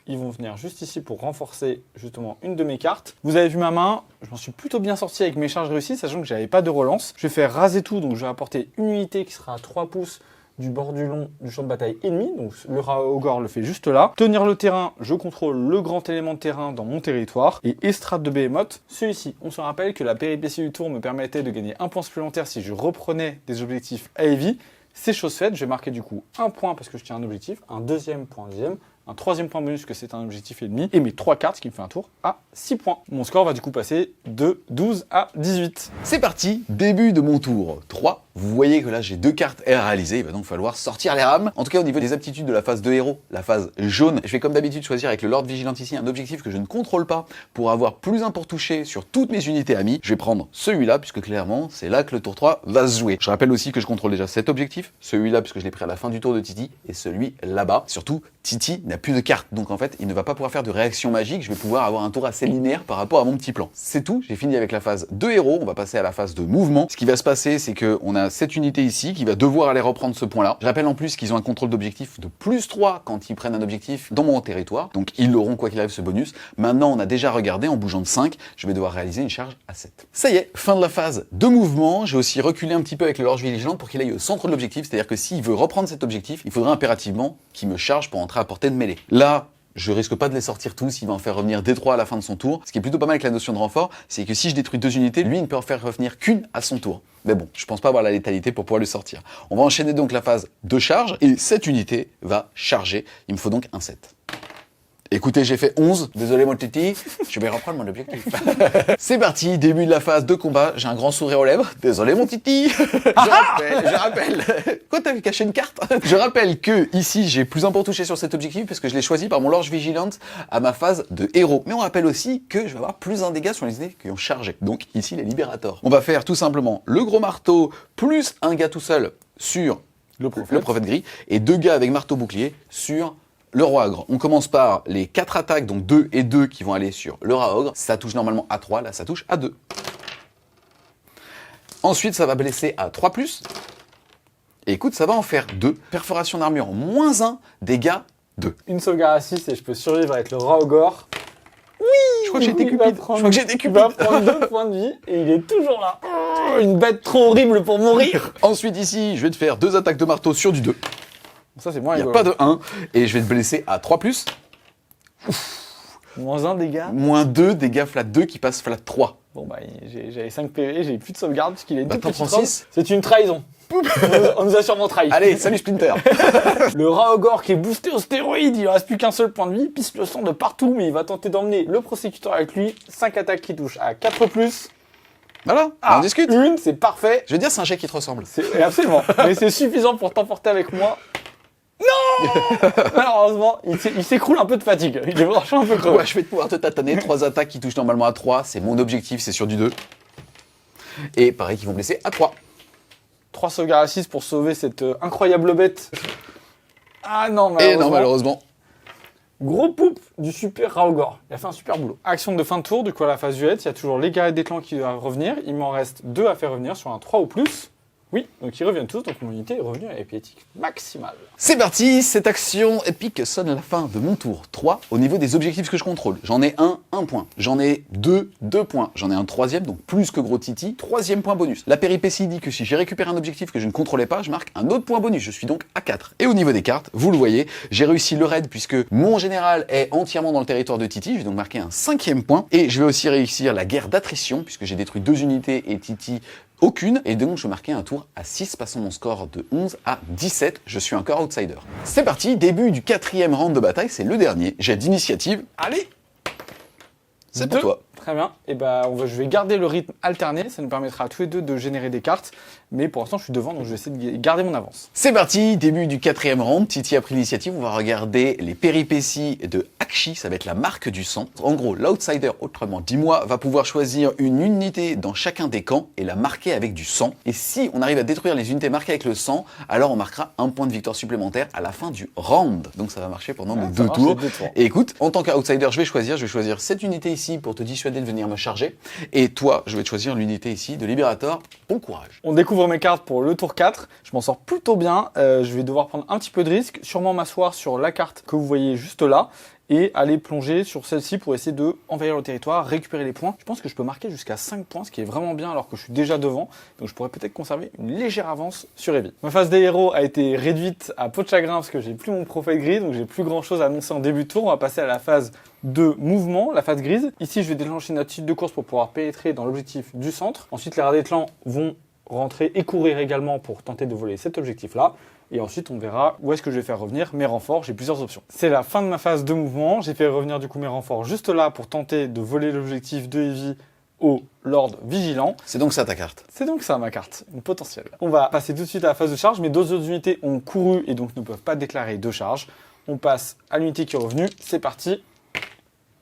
Ils vont venir juste ici pour renforcer justement une de mes cartes. Vous avez vu ma main, je m'en suis plutôt bien sorti avec mes charges réussies, sachant que j'avais pas de relance. Je vais faire raser tout, donc je vais apporter une unité qui sera à 3 pouces du bord du long du champ de bataille ennemi, donc le rat Ogre le fait juste là. Tenir le terrain, je contrôle le grand élément de terrain dans mon territoire. Et estrade de Behemoth, celui-ci. On se rappelle que la péripétie du tour me permettait de gagner 1 point supplémentaire si je reprenais des objectifs à heavy. C'est chose faite, je vais marquer du coup 1 point parce que je tiens un objectif, un deuxième pour un deuxième, un troisième point bonus que c'est un objectif ennemi, et mes 3 cartes, ce qui me fait un tour à 6 points. Mon score va du coup passer de 12 à 18. C'est parti, début de mon tour 3. Vous voyez que là j'ai 2 cartes à réaliser, il va donc falloir sortir les rames. En tout cas au niveau des aptitudes de la phase de héros, la phase jaune, je vais comme d'habitude choisir avec le Lord Vigilant ici un objectif que je ne contrôle pas pour avoir plus 1 pour toucher sur toutes mes unités amies. Je vais prendre celui-là puisque clairement c'est là que le tour 3 va se jouer. Je rappelle aussi que je contrôle déjà cet objectif, celui-là puisque je l'ai pris à la fin du tour de Titi et celui là-bas. Surtout Titi n'a plus de cartes, donc en fait il ne va pas pouvoir faire de réaction magique, je vais pouvoir avoir un tour assez linéaire par rapport à mon petit plan. C'est tout, j'ai fini avec la phase de héros, on va passer à la phase de mouvement. Ce qui va se passer c'est qu'on a cette unité ici qui va devoir aller reprendre ce point là. Je rappelle en plus qu'ils ont un contrôle d'objectif de +3 quand ils prennent un objectif dans mon territoire, donc ils l'auront quoi qu'il arrive ce bonus. Maintenant on a déjà regardé, en bougeant de 5, je vais devoir réaliser une charge à 7. Ça y est, fin de la phase de mouvement, j'ai aussi reculé un petit peu avec le Lord Vigilant pour qu'il aille au centre de l'objectif, c'est-à-dire que s'il veut reprendre cet objectif, il faudra impérativement qu'il me charge pour entrer à portée de mêlée. Là, je risque pas de les sortir tous, il va en faire revenir D3 à la fin de son tour. Ce qui est plutôt pas mal avec la notion de renfort, c'est que si je détruis 2 unités, lui il ne peut en faire revenir qu'une à son tour. Mais bon, je pense pas avoir la létalité pour pouvoir le sortir. On va enchaîner donc la phase de charge, et cette unité va charger. Il me faut donc un 7. Écoutez, j'ai fait 11, désolé mon titi, je vais reprendre mon objectif. C'est parti, début de la phase de combat, j'ai un grand sourire aux lèvres, désolé mon titi. Je rappelle, quoi t'avais caché une carte? Je rappelle que ici j'ai plus 1 pour toucher sur cet objectif parce que je l'ai choisi par mon Lord Vigilant à ma phase de héros. Mais on rappelle aussi que je vais avoir plus 1 dégât sur les unités qui ont chargé, donc ici les Libérators. On va faire tout simplement le gros marteau plus un gars tout seul sur le prophète gris et 2 gars avec marteau bouclier sur le roi ogre. On commence par les 4 attaques, donc 2 et 2 qui vont aller sur le rat ogre. Ça touche normalement à 3, là ça touche à 2. Ensuite, ça va blesser à 3+. Et écoute, ça va en faire 2. Perforation d'armure, moins 1, dégâts 2. Une sauvegarde à 6 et je peux survivre avec le rat ogre. Je crois que j'ai été cupide. Il va prendre 2 points de vie et il est toujours là. Oh, une bête trop horrible pour mourir. Ensuite ici, je vais te faire 2 attaques de marteau sur du 2. Ça c'est moins Il n'y a rigolo. pas de 1. Et je vais te blesser à 3+. Moins 1 dégât. Moins 2, dégâts flat 2 qui passent flat 3. Bon bah j'avais 5 PV, j'ai plus de sauvegarde puisqu'il est Bah, tout t'en petit. prends 6. C'est une trahison. On nous a sûrement trahi. Allez, salut Splinter. Le rat ogre qui est boosté au stéroïde, il ne reste plus qu'un seul point de vie, il pisse le sang de partout, mais il va tenter d'emmener le prosécuteur avec lui. 5 attaques qui touchent à 4+. Voilà, on discute. Une, c'est parfait. Je veux dire, c'est un jet qui te ressemble. Absolument. Mais c'est suffisant pour t'emporter avec moi. Non. Malheureusement, il s'écroule un peu de fatigue. Il est franchement un peu crevé. Ouais, je vais pouvoir te tâtonner. 3 attaques qui touchent normalement à 3. C'est mon objectif, c'est sur du 2. Et pareil, qui vont blesser à 3. 3 sauvegardes à 6 pour sauver cette incroyable bête. Ah non, malheureusement. Et non, malheureusement. Gros poupe du super Raogor. Il a fait un super boulot. Action de fin de tour, du coup à la phase duette, il y a toujours les guerriers d'éclan qui doivent revenir. Il m'en reste 2 à faire revenir sur un 3 ou plus. Oui, donc ils reviennent tous, donc mon unité est revenue à l'épiétique maximale. C'est parti, cette action épique sonne la fin de mon tour 3 au niveau des objectifs que je contrôle. J'en ai 1 point. J'en ai 2 points. J'en ai un 3e, donc plus que gros Titi, 3e point bonus. La péripétie dit que si j'ai récupéré un objectif que je ne contrôlais pas, je marque un autre point bonus. Je suis donc à 4. Et au niveau des cartes, vous le voyez, j'ai réussi le raid puisque mon général est entièrement dans le territoire de Titi. Je vais donc marquer un 5e point. Et je vais aussi réussir la guerre d'attrition puisque j'ai détruit 2 unités et Titi aucune, et donc je marquais un tour à 6, passant mon score de 11 à 17, je suis encore outsider. C'est parti, début du 4e round de bataille, c'est le dernier, j'ai d'initiative, allez, c'est pour toi. Très bien, et je vais garder le rythme alterné, ça nous permettra à tous les deux de générer des cartes, mais pour l'instant je suis devant, donc je vais essayer de garder mon avance. C'est parti, début du 4e round, Titi a pris l'initiative, on va regarder les péripéties de Akshi, ça va être la marque du sang. En gros, l'outsider, autrement dis-moi, va pouvoir choisir une unité dans chacun des camps et la marquer avec du sang. Et si on arrive à détruire les unités marquées avec le sang, alors on marquera un point de victoire supplémentaire à la fin du round. Donc ça va marcher pendant nos 2 tours. Et écoute, en tant qu'outsider, je vais choisir cette unité ici pour te dissuader de venir me charger. Et toi, je vais te choisir l'unité ici de Libérator. Bon courage. On découvre mes cartes pour le tour 4. Je m'en sors plutôt bien. Je vais devoir prendre un petit peu de risque, sûrement m'asseoir sur la carte que vous voyez juste là et aller plonger sur celle-ci pour essayer de envahir le territoire, récupérer les points. Je pense que je peux marquer jusqu'à 5 points, ce qui est vraiment bien alors que je suis déjà devant. Donc je pourrais peut-être conserver une légère avance sur Evie. Ma phase des héros a été réduite à peau de chagrin parce que j'ai plus mon Prophète Gris, donc j'ai plus grand chose à annoncer en début de tour. On va passer à la phase de mouvement, la phase grise. Ici, je vais déclencher une attitude de course pour pouvoir pénétrer dans l'objectif du centre. Ensuite, les rats des clans vont rentrer et courir également pour tenter de voler cet objectif-là. Et ensuite, on verra où est-ce que je vais faire revenir mes renforts. J'ai plusieurs options. C'est la fin de ma phase de mouvement. J'ai fait revenir du coup mes renforts juste là pour tenter de voler l'objectif de Evie au Lord Vigilant. C'est donc ça ta carte. C'est donc ça ma carte, une potentielle. On va passer tout de suite à la phase de charge. Mes 2 autres unités ont couru et donc ne peuvent pas déclarer de charge. On passe à l'unité qui est revenue. C'est parti.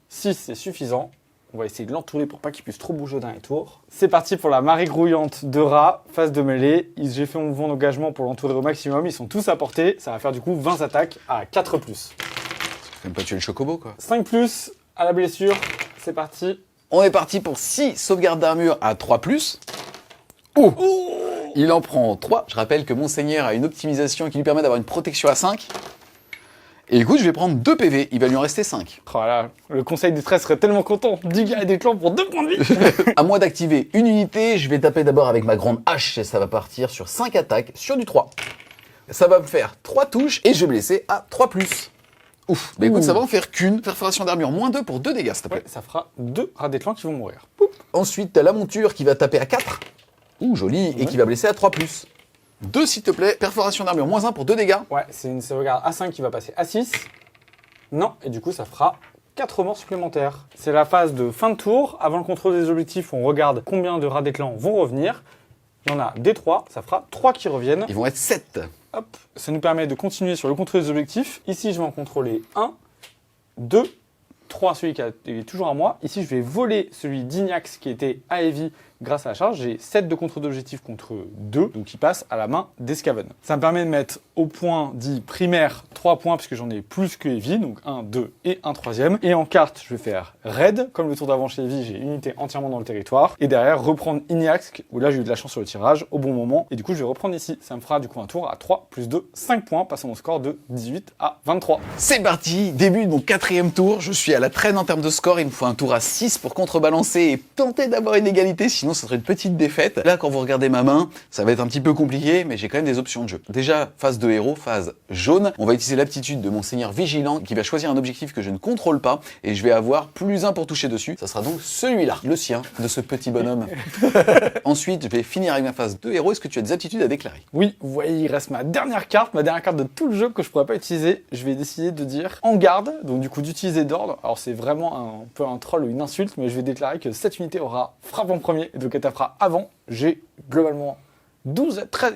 6, c'est suffisant. On va essayer de l'entourer pour pas qu'il puisse trop bouger au dernier tour. C'est parti pour la marée grouillante de rats, phase de mêlée. J'ai fait mon mouvement d'engagement pour l'entourer au maximum. Ils sont tous à portée. Ça va faire du coup 20 attaques à 4+. Faut même pas tuer le chocobo quoi. 5+, à la blessure. C'est parti. On est parti pour 6 sauvegardes d'armure à 3+. Oh, il en prend 3. Je rappelle que mon seigneur a une optimisation qui lui permet d'avoir une protection à 5. Et écoute, je vais prendre 2 PV, il va lui en rester 5. Oh là, le conseil des stress serait tellement content. 10 gars et des clans pour 2 points de vie. À moi d'activer une unité, je vais taper d'abord avec ma grande hache et ça va partir sur 5 attaques sur du 3. Ça va me faire 3 touches et je vais blesser à 3+. Ouf, bah écoute, ça va en faire qu'une. Perforation d'armure, moins 2 pour 2 dégâts, s'il te plaît. Ouais, ça fera 2 rats des clans qui vont mourir. Poup. Ensuite, t'as la monture qui va taper à 4. Ouh, joli, et qui va blesser à 3+. 2, s'il te plaît. Perforation d'armure, moins 1 pour 2 dégâts. Ouais, c'est une sauvegarde A5 qui va passer à 6. Non, et du coup, ça fera 4 morts supplémentaires. C'est la phase de fin de tour. Avant le contrôle des objectifs, on regarde combien de rats des clans vont revenir. Il y en a des 3, ça fera 3 qui reviennent. Ils vont être 7. Hop, ça nous permet de continuer sur le contrôle des objectifs. Ici, je vais en contrôler 1, 2, 3, celui qui est toujours à moi. Ici, je vais voler celui d'Ignax qui était à Evie grâce à la charge. J'ai 7 de contrôle d'objectif contre 2, donc qui passe à la main d'Escaven. Ça me permet de mettre au point dit primaire 3 points puisque j'en ai plus que Evie, donc 1, 2 et un 3e. Et en carte, je vais faire raid. Comme le tour d'avant chez Evie, j'ai une unité entièrement dans le territoire. Et derrière, reprendre Ignax, où là j'ai eu de la chance sur le tirage au bon moment. Et du coup, je vais reprendre ici. Ça me fera du coup un tour à 3 plus 2, 5 points, passant mon score de 18 à 23. C'est parti, début de mon 4e tour. Je suis à la traîne en termes de score. Il me faut un tour à 6 pour contrebalancer et tenter d'avoir une égalité. Sinon, ce serait une petite défaite. Là, quand vous regardez ma main, ça va être un petit peu compliqué, mais j'ai quand même des options de jeu. Déjà, phase de héros, phase jaune. On va utiliser l'aptitude de mon seigneur vigilant qui va choisir un objectif que je ne contrôle pas et je vais avoir plus 1 pour toucher dessus. Ça sera donc celui-là, le sien, de ce petit bonhomme. Ensuite, je vais finir avec ma phase de héros. Est-ce que tu as des aptitudes à déclarer? Oui, vous voyez, il reste ma dernière carte de tout le jeu que je pourrais pas utiliser. Je vais décider de dire en garde, donc du coup d'utiliser d'ordre. Alors c'est vraiment un peu un troll ou une insulte, mais je vais déclarer que cette unité aura frappe en premier, et donc elle tapera avant. J'ai globalement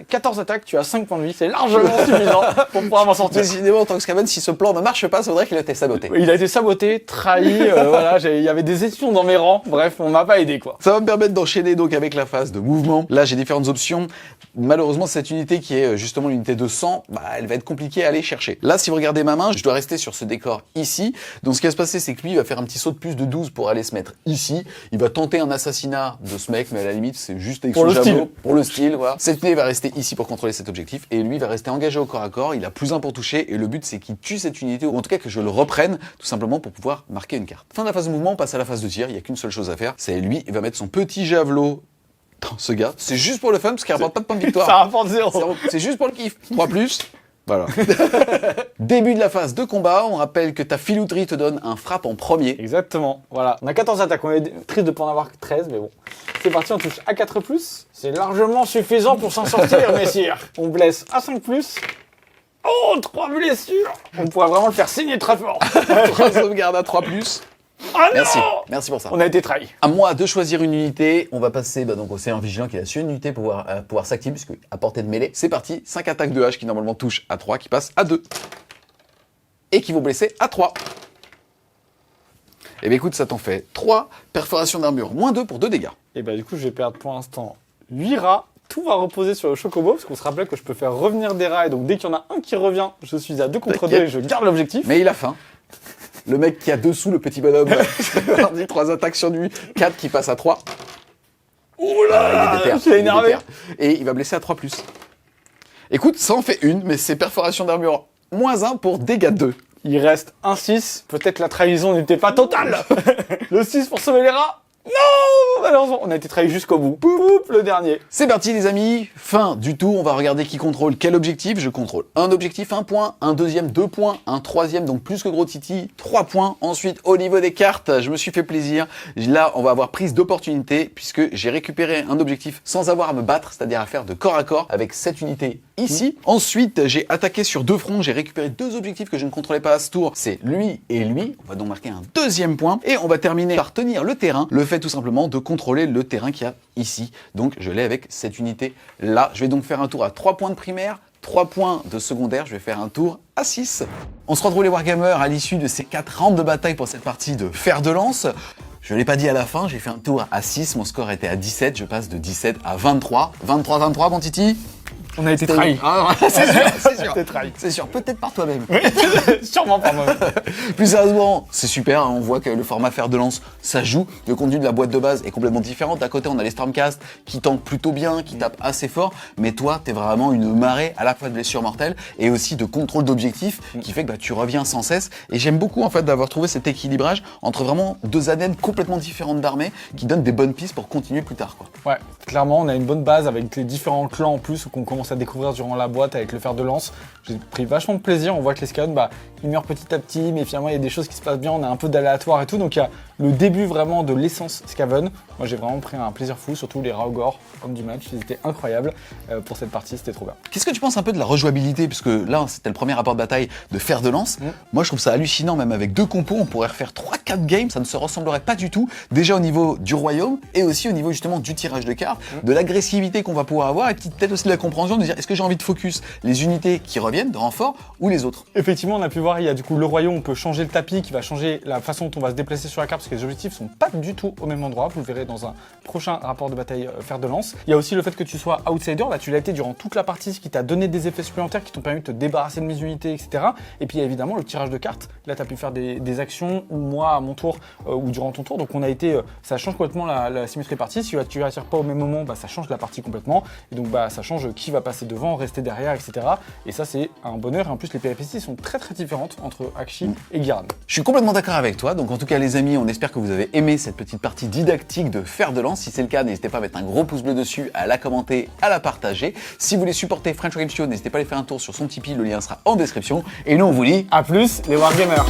14 attaques, tu as 5 points de vie, c'est largement suffisant pour pouvoir m'en sortir. Décidément, en tant que Skaven, si ce plan ne marche pas, ça voudrait qu'il ait été saboté. Il a été saboté, trahi, voilà, il y avait des espions dans mes rangs, bref, on m'a pas aidé quoi. Ça va me permettre d'enchaîner donc avec la phase de mouvement. Là, j'ai différentes options. Malheureusement, cette unité qui est justement l'unité de 100, elle va être compliquée à aller chercher. Là, si vous regardez ma main, je dois rester sur ce décor ici. Donc ce qui va se passer, c'est que lui, il va faire un petit saut de plus de 12 pour aller se mettre ici. Il va tenter un assassinat de ce mec, mais à la limite, c'est juste avec son javelot. Pour le style, voilà. Cette unité va rester ici pour contrôler cet objectif, et lui va rester engagé au corps à corps. Il a plus 1 pour toucher, et le but, c'est qu'il tue cette unité, ou en tout cas que je le reprenne, tout simplement pour pouvoir marquer une carte. Fin de la phase de mouvement, on passe à la phase de tir. Il n'y a qu'une seule chose à faire, c'est lui, il va mettre son petit javelot dans ce gars. C'est juste pour le fun, parce qu'il rapporte pas de points de victoire. Ça rapporte 0. C'est juste pour le kiff. 3+. Voilà. Début de la phase de combat, on rappelle que ta filouterie te donne un frappe en premier. Exactement, voilà. On a 14 attaques, on est triste de ne pas en avoir 13, mais bon. C'est parti, on touche à 4+. C'est largement suffisant pour s'en sortir, messire. On blesse à 5+. Oh, 3 blessures. On pourrait vraiment le faire saigner très fort. 3 sauvegardes à 3+. Ah Merci, non, merci pour ça. on a été trahi. À moi de choisir une unité, on va passer donc au Océan Vigilant qui a su une unité pour pouvoir s'activer, puisque à portée de mêlée. C'est parti, 5 attaques de hache qui normalement touchent à 3, qui passent à 2. Et qui vont blesser à 3. Et bien écoute, ça t'en fait 3 perforations d'armure, moins 2 pour 2 dégâts. Et bah du coup, je vais perdre pour l'instant 8 rats. Tout va reposer sur le chocobo, parce qu'on se rappelle que je peux faire revenir des rats, et donc dès qu'il y en a un qui revient, je suis à 2 contre 2 et je garde l'objectif. Mais il a faim. Le mec qui a dessous, le petit bonhomme, il dit 3 attaques sur lui, 4 qui passent à 3. Oula, il est je suis énervé. Et il va blesser à 3+. Écoute, ça en fait une, mais c'est perforation d'armure moins 1 pour dégâts 2. Il reste un 6, peut-être la trahison n'était pas totale. Le 6 pour sauver les rats. Non, malheureusement, on a été trahi jusqu'au bout. Poup, le dernier. C'est parti les amis, fin du tour, on va regarder qui contrôle quel objectif. Je contrôle un objectif, 1 point, un deuxième, 2 points, un troisième, donc plus que Gros Titi, 3 points. Ensuite, au niveau des cartes, je me suis fait plaisir. Là, on va avoir prise d'opportunité, puisque j'ai récupéré un objectif sans avoir à me battre, c'est-à-dire à faire de corps à corps avec cette unité ici. Ensuite, j'ai attaqué sur 2 fronts, j'ai récupéré 2 objectifs que je ne contrôlais pas à ce tour, c'est lui et lui. On va donc marquer un deuxième point, et on va terminer par tenir le terrain, le fait tout simplement de contrôler le terrain qu'il y a ici. Donc je l'ai avec cette unité là. Je vais donc faire un tour à 3 points de primaire, 3 points de secondaire, je vais faire un tour à 6. On se retrouve les Wargamers à l'issue de ces 4 rounds de bataille pour cette partie de fer de lance. Je ne l'ai pas dit à la fin, j'ai fait un tour à 6, mon score était à 17, je passe de 17 à 23. 23, mon Titi. On a été trahi. Ah, c'est sûr, c'est sûr. T'es trahi. C'est sûr, peut-être par toi-même. Sûrement pas moi. Plus sérieusement, c'est super, hein, on voit que le format fer de lance, ça joue. Le contenu de la boîte de base est complètement différent. D'un côté, on a les Stormcast qui tankent plutôt bien, qui tapent assez fort, mais toi, t'es vraiment une marée à la fois de blessures mortelles et aussi de contrôle d'objectifs qui fait que tu reviens sans cesse. Et j'aime beaucoup en fait d'avoir trouvé cet équilibrage entre vraiment 2 ADN complètement différentes d'armée qui donnent des bonnes pistes pour continuer plus tard, quoi. Ouais, clairement, on a une bonne base avec les différents clans en plus qu'on commence à découvrir durant la boîte avec le fer de lance. J'ai pris vachement de plaisir, on voit que les Skaven, ils meurent petit à petit, mais finalement il y a des choses qui se passent bien, on a un peu d'aléatoire et tout, donc il y a le début vraiment de l'essence Skaven. Moi j'ai vraiment pris un plaisir fou, surtout les Raugor, hommes du match, ils étaient incroyables pour cette partie, c'était trop bien. Qu'est-ce que tu penses un peu de la rejouabilité, puisque là c'était le premier rapport de bataille de fer de lance. Moi je trouve ça hallucinant, même avec 2 compos, on pourrait refaire 3-4 games, ça ne se ressemblerait pas du tout, déjà au niveau du royaume et aussi au niveau justement du tirage de cartes, de l'agressivité qu'on va pouvoir avoir et peut-être aussi de la compréhension de dire est-ce que j'ai envie de focus les unités qui reviennent de renfort ou les autres. Effectivement, on a pu voir, il y a du coup le royaume, on peut changer le tapis qui va changer la façon dont on va se déplacer sur la carte parce que les objectifs sont pas du tout au même endroit, vous le verrez dans un prochain rapport de bataille fer de lance. Il y a aussi le fait que tu sois outsider, là tu l'as été durant toute la partie, ce qui t'a donné des effets supplémentaires qui t'ont permis de te débarrasser de mes unités, etc. Et puis il y a évidemment le tirage de cartes, là tu as pu faire des actions ou moi à mon tour ou durant ton tour, donc on a été, ça change complètement la symétrie partie, si tu attires pas au même moment, ça change la partie complètement, et donc ça change qui va passer devant, rester derrière, etc. Et ça c'est un bonheur, et en plus les péripéties sont très différentes entre Aqshy et Ghyran. Je suis complètement d'accord avec toi, donc en tout cas les amis, on espère que vous avez aimé cette petite partie didactique de fer de lance. Si c'est le cas, n'hésitez pas à mettre un gros pouce bleu dessus, à la commenter, à la partager. Si vous voulez supporter French Wargame Studio, n'hésitez pas à aller faire un tour sur son Tipeee, le lien sera en description. Et nous on vous dit à plus les Wargamers.